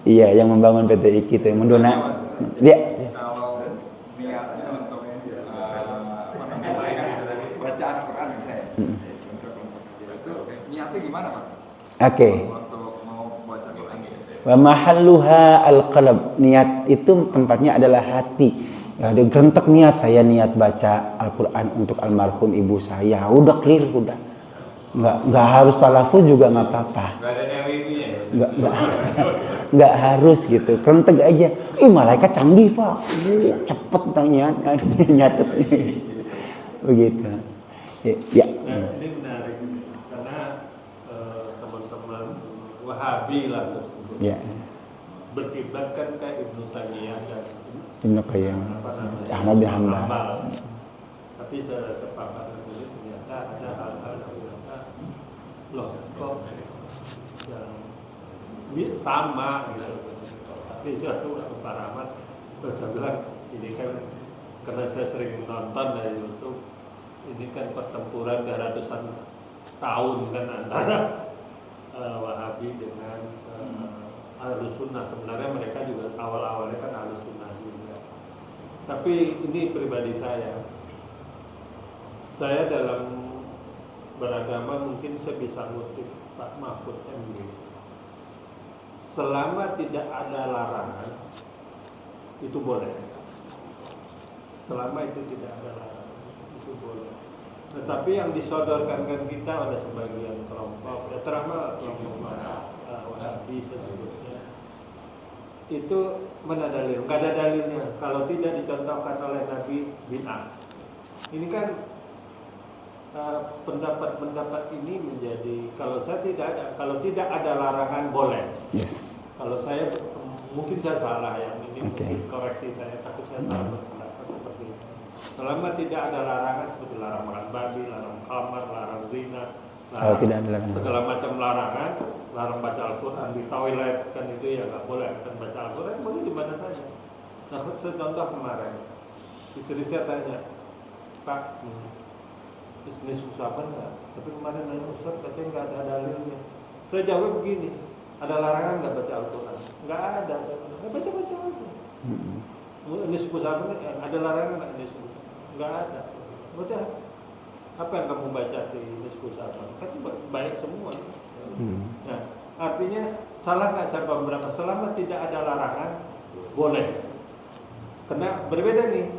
Iya, yang membangun PT IKI itu, yang mendona. Dia. Kalau niatnya untuk bacaan Quran saya, itu niatnya gimana Pak? Oke. Waktu mau baca Quran. Wa mahalluha al-qalb. Niat itu tempatnya adalah hati. Ya, ada gerentek niat, saya niat baca Al-Quran untuk almarhum ibu saya. Udah clear, udah. Nggak harus talafuz juga nggak apa-apa. Nggak ada nyawinya. Nggak harus gitu. Gerentek aja. Malaikat canggih Pak. Cepet tanya nyatet. Begitu. Ya. Nah, ini menarik karena teman-teman Wahabi lah tersebut. Ya. Berkiblat kan kayak Ibnu Taimiyah dan Ibnu Qayyim, Ahmad bin Hanbal. Tapi sepakat itu ternyata ada hal-hal yang ternyata loh kok yang sama gitu. Tapi suatu Pak Rahmat saya bilang ini kan karena saya sering nonton dari YouTube, ini kan pertempuran ratusan tahun kan antara Wahabi dengan Ahlus Sunnah. Sebenarnya mereka juga awal-awalnya kan Ahlus Sunnah juga. Tapi ini pribadi saya dalam beragama mungkin saya bisa ngutip Pak Mahfud MD. Selama tidak ada larangan itu boleh. Selama itu tidak ada larangan itu boleh. Tetapi yang disodorkan kan kita ada sebagian kelompok, ya terutama kelompok Wahabi sebetulnya itu mana dalil? Nggak ada dalilnya. Kalau tidak dicontohkan oleh Nabi, bid'ah. Ini kan pendapat ini menjadi kalau tidak ada larangan boleh. Yes. Kalau saya mungkin saya salah ya, ini Okay. mungkin koreksi saya, tapi saya salah berpendapat seperti itu. Selama tidak ada larangan seperti larang makan babi, larang khamar, larang zina, Kalau tidak ada larangan. segala macam larangan, larang baca Al-Quran di toilet kan itu ya nggak boleh, kan baca Al-Quran boleh di mana saja. Nah, saya contoh kemarin, istri saya tanya, Pak, bisnis usapan nggak? Tapi kemarin nanya Ustaz katanya nggak ada dalilnya. Saya jawab begini, ada larangan nggak baca Al-Quran? Nggak ada, baca aja. Ini usapan ada larangan nggak ini? Nggak ada. Baca. Apa yang kamu baca di usapan? Kan baik semua. Nah, artinya salah nggak saya beberapa? Selama tidak ada larangan, boleh. Karena berbeda nih.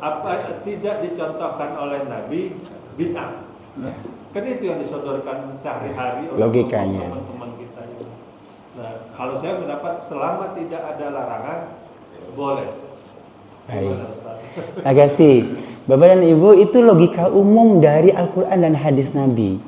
apa tidak dicontohkan oleh Nabi bid'ah. Ya. Kan itu yang disodorkan sehari-hari oleh Logikanya. teman-teman kita ini. Nah, kalau saya mendapat selama tidak ada larangan boleh. Baik. Gimana, Ustaz? Makasih. Bapak dan Ibu, itu logika umum dari Al-Quran dan hadis Nabi.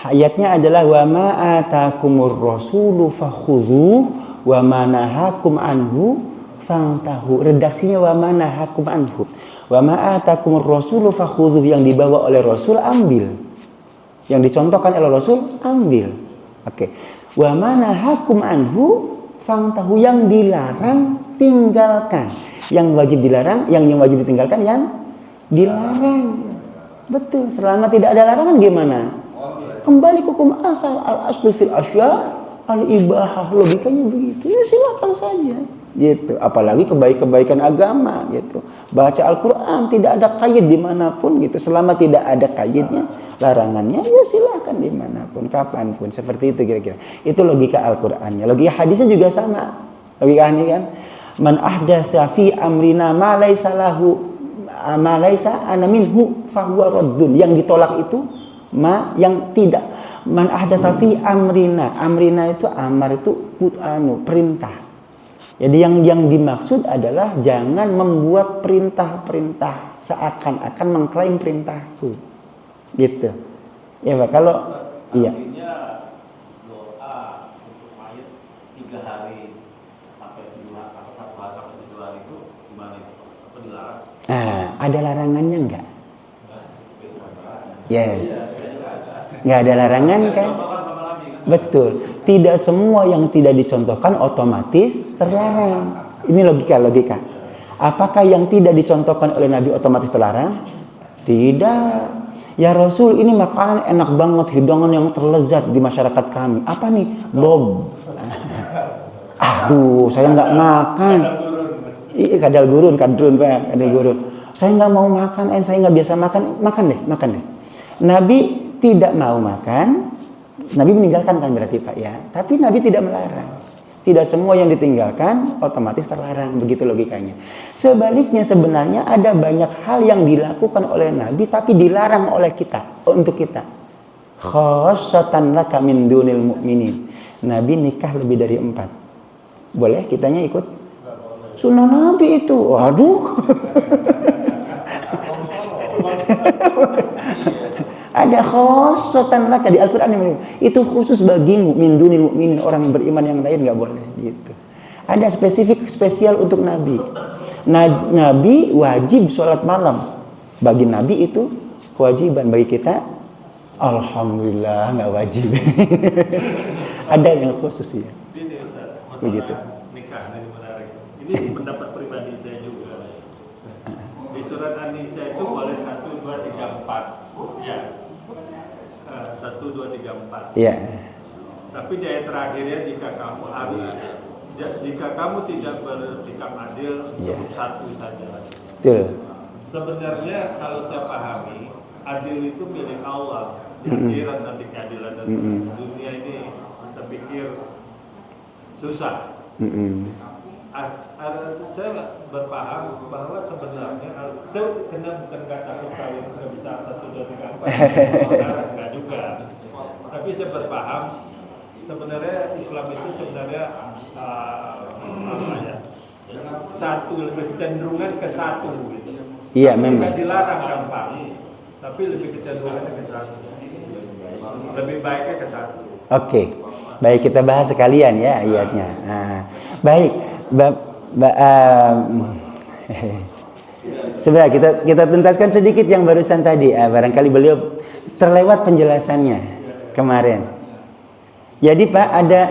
Ayatnya adalah wa ma atakumur rasulu fakhudhu wa ma nahakum anhu fantahu. Redaksinya wa ma nahakum anhu. Wa ma atakumur rasulu fakhudhu, yang dibawa oleh Rasul ambil. Yang dicontohkan oleh Rasul ambil. Oke. Wa ma nahakum anhu fantahu, yang dilarang tinggalkan. Yang wajib dilarang, yang wajib ditinggalkan, yang dilarang. Betul, selama tidak ada larangan gimana? Kembali ke hukum asal, al-aslu fil asya al-ibahah, logikanya begitu. Ya silakan saja. Gitu. Apalagi kebaikan agama gitu. Baca Al-Qur'an tidak ada kaid dimanapun gitu. Selama tidak ada kaidnya, larangannya, ya silakan dimanapun, kapanpun. Seperti itu kira-kira. Itu logika Al-Qur'annya. Logika hadisnya juga sama. Logika ini kan, man ahdatsa fi amrina ma laisa lahu ma laisa ana minhu fahuwa raddun. Yang ditolak itu yang tidak. Man ahdatsa fi amrina. Amrina itu amar itu perintah. Jadi yang dimaksud adalah jangan membuat perintah-perintah seakan-akan mengklaim perintahku. Gitu. Ya Pak, kalau iya. Artinya doa untuk mayat 3 hari sampai 7 hari, atau 1 hari sampai 7 hari itu gimana itu? Apa dilarang? Nah, ada larangannya enggak? Yes. Enggak ada larangan kan? Betul. Tidak semua yang tidak dicontohkan otomatis terlarang. Ini logika. Apakah yang tidak dicontohkan oleh Nabi otomatis terlarang? Tidak. Ya Rasul, ini makanan enak banget, hidangan yang terlezat di masyarakat kami. Apa nih? Bob. Aduh, saya nggak makan. Kadal gurun, Pak, kadal gurun. Saya nggak mau makan, saya nggak biasa makan. Makan deh. Nabi tidak mau makan. Nabi meninggalkan kan berarti Pak ya. Tapi Nabi tidak melarang. Tidak semua yang ditinggalkan otomatis terlarang. Begitu logikanya. Sebaliknya sebenarnya ada banyak hal yang dilakukan oleh Nabi tapi dilarang oleh kita. Untuk kita. Khassatan laka min dunil mu'minin. Nabi nikah lebih dari 4. Boleh kitanya ikut? Sunnah Nabi itu. Waduh. Ada khosotan laka di Al-Quran, itu khusus bagimu, min dunil mu'minin, orang beriman yang lain nggak boleh gitu. Ada spesial untuk Nabi. Nabi wajib sholat malam. Bagi Nabi itu kewajiban, bagi kita alhamdulillah nggak wajib. Ada yang khusus ya. Ini Ustaz, masalah Begitu. nikah ini menarik. Ini pendapat pribadi saya juga. Di surat An-Nisa itu boleh 1, 2, 3, 4. Ya. 1, 2, 3, 4. Iya. Tapi di ayat terakhirnya jika kamu tidak bersikap adil, Ya. cukup 1 saja. Betul. Sebenarnya kalau saya pahami, adil itu milik Allah. Di akhirat nanti keadilan dan dunia ini kita pikir susah. Saya berpaham bahwa sebenarnya saya bukan takut kawin nggak bisa 1, 2, 3, 4 enggak juga. Tapi saya berpaham sebenarnya Islam itu sebenarnya satu, lebih kecenderungan ke 1 gitu. Iya, Tapi memang. tidak dilarang gampang, tapi lebih kecenderungannya ke 1. Lebih baiknya ke 1. Oke. Baik, kita bahas sekalian ya ayatnya. Nah, baik. Sebentar kita tuntaskan sedikit yang barusan tadi. Barangkali beliau terlewat penjelasannya kemarin. Jadi Pak, ada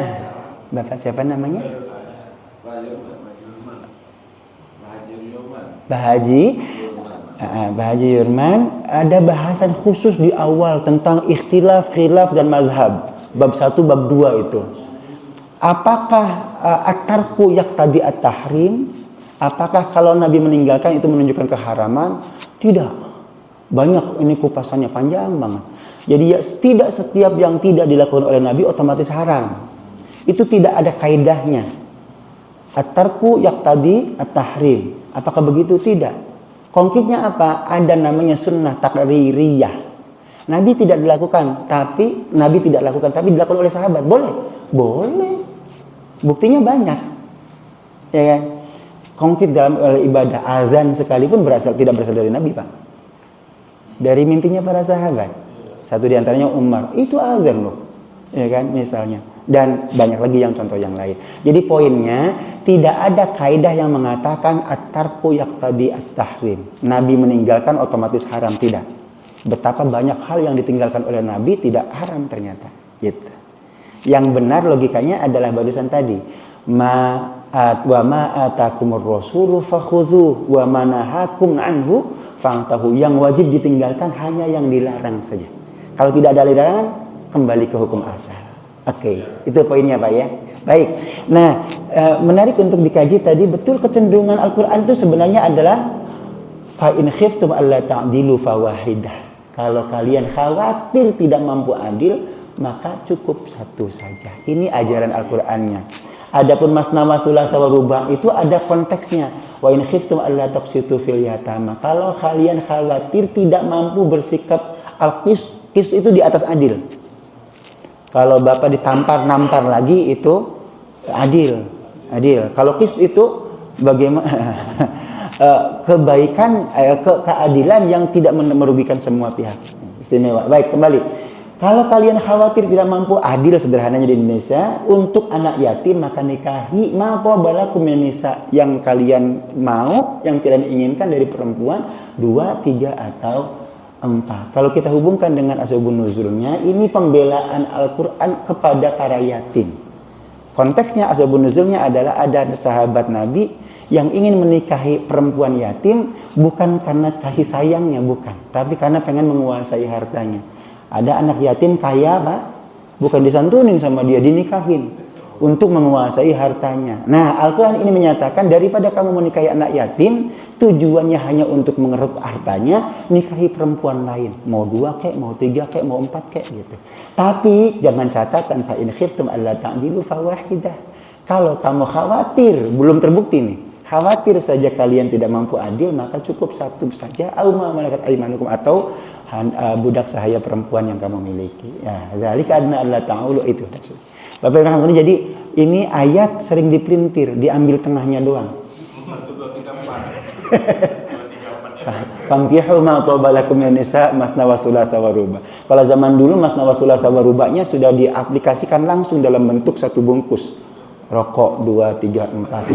Bapak siapa namanya? Pak Haji Yurman. Ada bahasan khusus di awal tentang ikhtilaf, khilaf dan mazhab. Bab 1, bab 2 itu. Apakah at-tarku yaqtadi at-tahrim? Apakah kalau Nabi meninggalkan itu menunjukkan keharaman? Tidak. Banyak, ini kupasannya panjang banget. Jadi ya, tidak setiap yang tidak dilakukan oleh Nabi otomatis haram. Itu tidak ada kaidahnya. At-tarku yaqtadi at-tahrim. Apakah begitu? Tidak. Konkretnya apa? Ada namanya sunnah takririyah. Nabi tidak dilakukan, tapi dilakukan oleh sahabat. Boleh? Boleh. Buktinya banyak. Ya kan? Konkret dalam ibadah azan sekalipun tidak berasal dari Nabi, Pak. Dari mimpinya para sahabat. Satu di antaranya Umar, itu azan loh. Ya kan, misalnya. Dan banyak lagi yang contoh yang lain. Jadi poinnya, tidak ada kaidah yang mengatakan at-tarku yaqtadi at-tahrim. Nabi meninggalkan otomatis haram, tidak. Betapa banyak hal yang ditinggalkan oleh Nabi tidak haram ternyata. Gitu. Yang benar logikanya adalah barusan tadi. Wa ma atakumur rasulu fakhudhu wa ma nahakum anhu fantahu. Yang wajib ditinggalkan hanya yang dilarang saja. Kalau tidak ada larangan, kembali ke hukum asal. Oke, itu poinnya Pak ya. Baik. Nah, menarik untuk dikaji tadi, betul kecenderungan Al-Qur'an itu sebenarnya adalah fa in khiftum alla ta'dilu fawahidah. Kalau kalian khawatir tidak mampu adil, maka cukup satu saja. Ini ajaran Al-Qur'annya. Adapun masna wa thulatsa wa ruba' itu ada konteksnya. Wa in khiftum alla taqsitu fil yatama. Kalau kalian khawatir tidak mampu bersikap al-qist itu di atas adil. Kalau bapak nampar lagi itu adil. Kalau qist itu bagaimana kebaikan keadilan yang tidak merugikan semua pihak. Istimewa. Baik, kembali. Kalau kalian khawatir tidak mampu adil sederhananya di Indonesia untuk anak yatim, maka nikahi ma tabalakum min nisa, yang kalian mau, yang kalian inginkan dari perempuan 2, 3 atau 4. Kalau kita hubungkan dengan asbabun nuzulnya, ini pembelaan Al-Qur'an kepada para yatim. Konteksnya asbabun nuzulnya adalah ada sahabat Nabi yang ingin menikahi perempuan yatim bukan karena kasih sayangnya, bukan, tapi karena pengen menguasai hartanya. Ada anak yatim kaya, Pak, bukan disantunin sama dia, dinikahin untuk menguasai hartanya. Nah, Al-Quran ini menyatakan daripada kamu menikahi anak yatim, tujuannya hanya untuk mengeruk hartanya, nikahi perempuan lain. Mau 2 kek, mau 3 kek, mau 4 kek gitu. Tapi jangan catatan fa in khiftum alla ta'dilu fawahidah. Kalau kamu khawatir, belum terbukti nih, khawatir saja kalian tidak mampu adil, maka cukup satu saja, au ma malakat aymanukum, atau budak sahaya perempuan yang kamu miliki. Ya, zalika adna alla ta'ulu, itu. Bapak Ibu Rahimahullah, jadi ini ayat sering dipelintir, diambil tengahnya doang. Fankihu ma taba lakum min nisa masna wa thulatsa wa ruba. Kalau zaman dulu masna wa thulatsa wa rubanya sudah diaplikasikan langsung dalam bentuk satu bungkus. Rokok 2, 3, 4.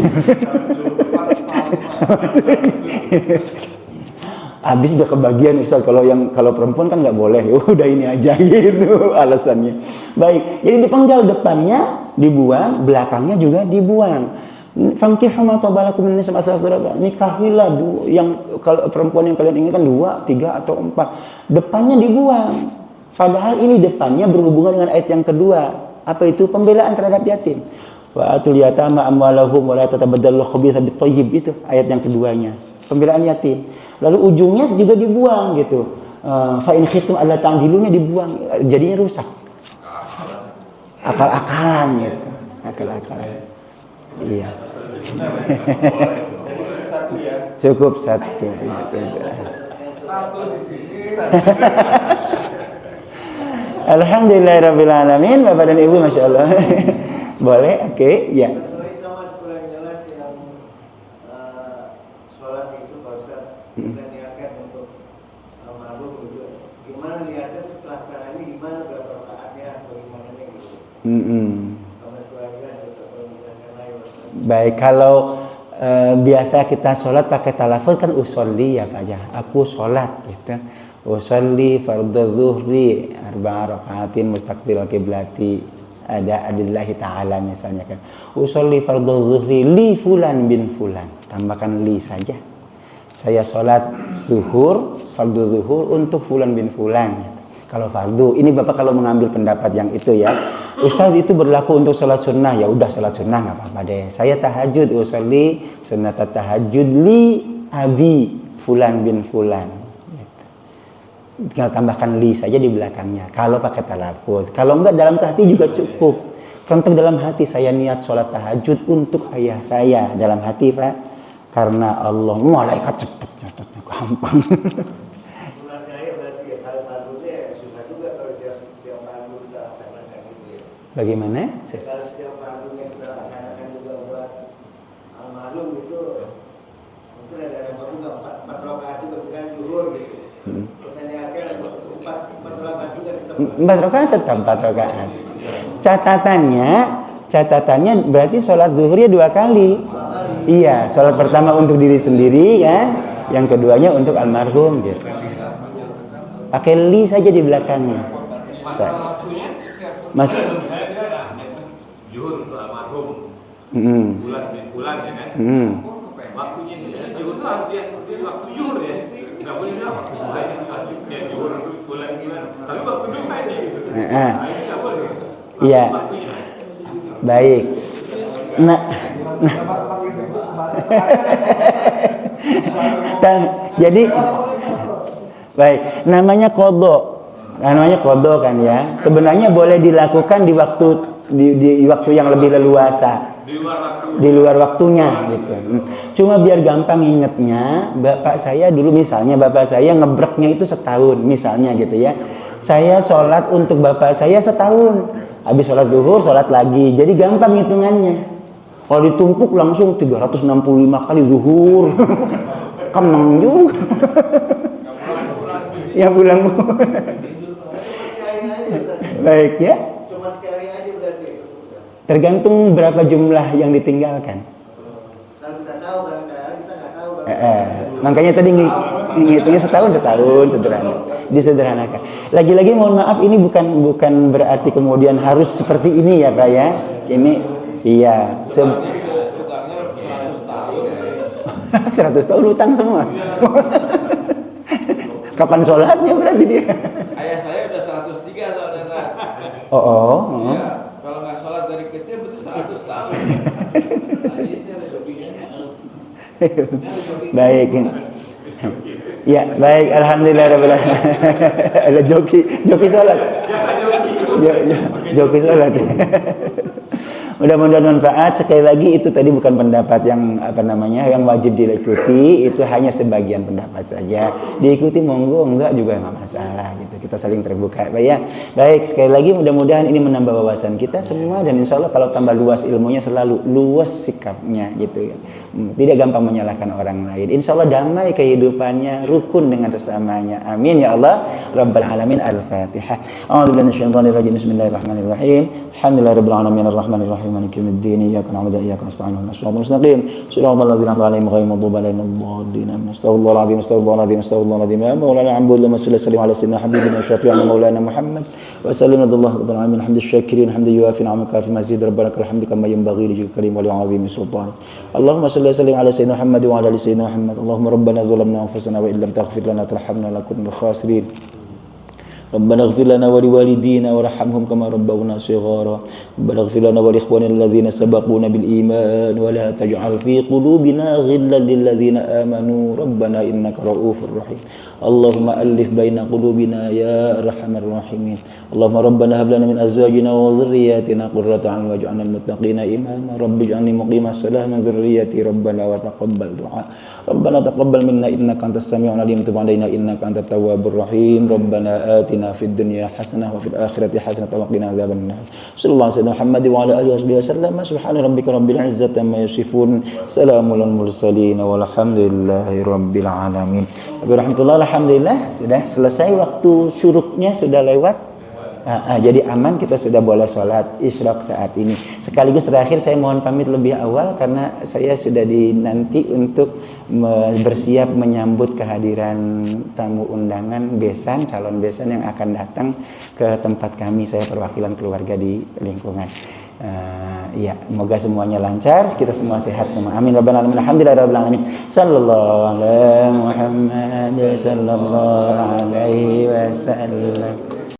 Habis udah kebagian Ustaz, kalau perempuan kan nggak boleh, udah ini aja gitu alasannya. Baik, jadi dipenggal depannya dibuang, belakangnya juga dibuang. Fankihu ma taba lakum min nisa masna wa thulatsa wa ruba. Nikahilah yang kalau perempuan yang kalian inginkan 2, 3 atau 4. Depannya dibuang. Padahal ini depannya berhubungan dengan ayat yang kedua. Apa itu? Pembelaan terhadap yatim. Wa atul yatama amwalahum wa la tatabaddalu khabitha bit thayyib, itu ayat yang keduanya. Pembelaan yatim. Lalu ujungnya juga dibuang gitu. Fa in khiftum alla ta'dilunya dibuang, jadinya rusak. Akal-akalan gitu. Akal-akalan. Iya. Cukup satu. Satu di sini. Alhamdulillahirabbil alamin. Bapak dan Ibu, Masya Allah. Boleh, oke, ya. Kita niatkan untuk malu gitu. Gimana niatnya itu pelaksanaannya gimana, berapa rakaatnya, bagaimana gitu. Baik, kalau biasa kita sholat pakai talafuz kan usolli ya Pak ya. Aku sholat gitu. Usolli fardhu zuhri 4 rakaatin mustaqbil qiblati. Ada adillahi ta'ala misalnya kan. Usolli fardhu zuhri li fulan bin fulan. Tambahkan li saja. Saya sholat zuhur, fardu zuhur untuk fulan bin fulan. Kalau fardu, ini Bapak kalau mengambil pendapat yang itu ya, Ustaz itu berlaku untuk sholat sunnah, ya udah sholat sunnah nggak apa-apa deh. Saya tahajud, usolli sunnat tahajud li abi fulan bin fulan. Gitu. Tinggal tambahkan li saja di belakangnya. Kalau pakai talafuz, kalau enggak dalam hati juga cukup. Contoh dalam hati, saya niat sholat tahajud untuk ayah saya dalam hati Pak. karena Allah malaikat cepet nyatetnya gampang. Sunatnya ya berarti ya kalau marbutnya ya susah juga kalau setiap marbut kita laksanakan gitu ya. Bagaimana? Kalau setiap marbutnya kita laksanakan juga buat almarhum gitu, mungkin ada yang juga 4 rakaat juga misalkan zuhur gitu. Pertanyaannya empat rakaat juga tetap. 4 rakaat tetap 4 rakaat. Catatannya berarti sholat zuhurnya 2 kali. Iya, sholat pertama untuk diri sendiri kan, yang keduanya untuk almarhum gitu. Pakai li saja di belakangnya. Masalah waktunya, Mas, saya kira zuhur untuk almarhum, bulan ya kan. Waktunya itu zuhur itu harus dia waktu zuhur ya, nggak boleh bilang waktu bulan yang satu ya zuhur untuk bulan, tapi waktu duha aja gitu. Nah, ini nggak boleh. Iya. Waktunya. Baik. Jadi baik, namanya qadha. Namanya qadha kan ya. Sebenarnya boleh dilakukan di waktu yang lebih leluasa. Di luar waktunya gitu. Cuma biar gampang ingetnya, bapak saya dulu misalnya bapak saya ngebreknya itu setahun misalnya gitu ya. Saya sholat untuk bapak saya setahun. Habis sholat zuhur, sholat lagi. Jadi gampang hitungannya. Kalau ditumpuk langsung 365 kali zuhur. Kenang juga. Ya pulang. Baik ya. Cuma sekali aja berarti. Tergantung berapa jumlah yang ditinggalkan. Kalau kita tahu kadang-kadang kita nggak tahu. Makanya tadi ngitungnya setahun sederhana, disederhanakan. Lagi-lagi mohon maaf ini bukan berarti kemudian harus seperti ini ya Pak ya. Ini iya. 100 tahun utang semua. Kapan sholatnya berarti dia? Ayah saya udah 103 soalnya. Oh. Ya, kalau nggak sholat dari kecil berarti 100 tahun. Ayah saya ada joginya. Baik. Ya, baik. Alhamdulillah rabbil alamin. Ada joki sholat. Joki sholat. Mudah-mudahan manfaat. Sekali lagi itu tadi bukan pendapat yang yang wajib diikuti, itu hanya sebagian pendapat saja. Diikuti monggo, enggak juga enggak masalah gitu. Kita saling terbuka, Pak ya. Baik, sekali lagi mudah-mudahan ini menambah wawasan kita semua dan insya Allah kalau tambah luas ilmunya selalu luas sikapnya gitu ya. Tidak gampang menyalahkan orang lain. Insya Allah damai kehidupannya, rukun dengan sesamanya. Amin ya Allah. Rabbal alamin. Al-Fatihah. A'udzubillahi minasyaitonir rajim. Bismillahirrahmanirrahim. Alhamdulillahirabbil alamin arrahmanir rahim. مالك يوم الدين إياك نعبد وإياك نستعين اهدنا الصراط المستقيم صراط الذين أنعمت عليهم غير المغضوب عليهم ولا الضالين استغفر الله العظيم استغفر الله العظيم استغفر الله العظيم يا مولانا عبد الله صل وسلم على سيدنا حبيبنا وشفيعنا مولانا محمد وسلم رضي الله رب العالمين الحمد الشاكرين الحمد يوافي نعمك في مزيد ربنا لك الحمد كما ينبغي لوجهك الكريم ولعظيم سلطانك اللهم صل وسلم على سيدنا محمد وعلى ال سيدنا محمد اللهم ربنا ظلمنا أنفسنا وإن لم تغفر لنا وترحمنا لنكن من الخاسرين ربنا اغفر لنا ولوالدينا وارحمهم كما ربونا صغارا ربنا اغفر لنا ولإخواننا الذين سبقونا بالإيمان ولا تجعل في قلوبنا غلا للذين آمنوا ربنا إنك رؤوف رحيم اللهم ألف بين قلوبنا يا أرحم الراحمين اللهم ربنا هب لنا من أزواجنا وذرياتنا قرة أعين واجعلنا للمتقين إماما رب اجعلني مقيم الصلاة من ذريتي ربنا وتقبل دعاء ربنا تقبل منا إنك أنت السميع العليم تب علينا إنك أنت التواب الرحيم ربنا آتنا في الدنيا حسنة وفي الآخرة حسنة وقنا عذاب النار صلى الله عليه وسلم محمد وعلى آله وصحبه وسلم سبحان ربك رب العزة عما يصفون سلام على المرسلين والحمد لله رب العالمين Alhamdulillah, alhamdulillah sudah selesai waktu syuruknya sudah lewat. Jadi aman, kita sudah boleh sholat isyraq saat ini. Sekaligus terakhir saya mohon pamit lebih awal karena saya sudah dinanti untuk bersiap menyambut kehadiran tamu undangan besan, calon besan yang akan datang ke tempat kami. Saya perwakilan keluarga di lingkungan. Ya, semoga semuanya lancar, kita semua sehat semua. Amin rabbal alamin. Alhamdulillahirabbil alamin. Sallallahu alaihi Muhammad sallallahu alaihi wasallam.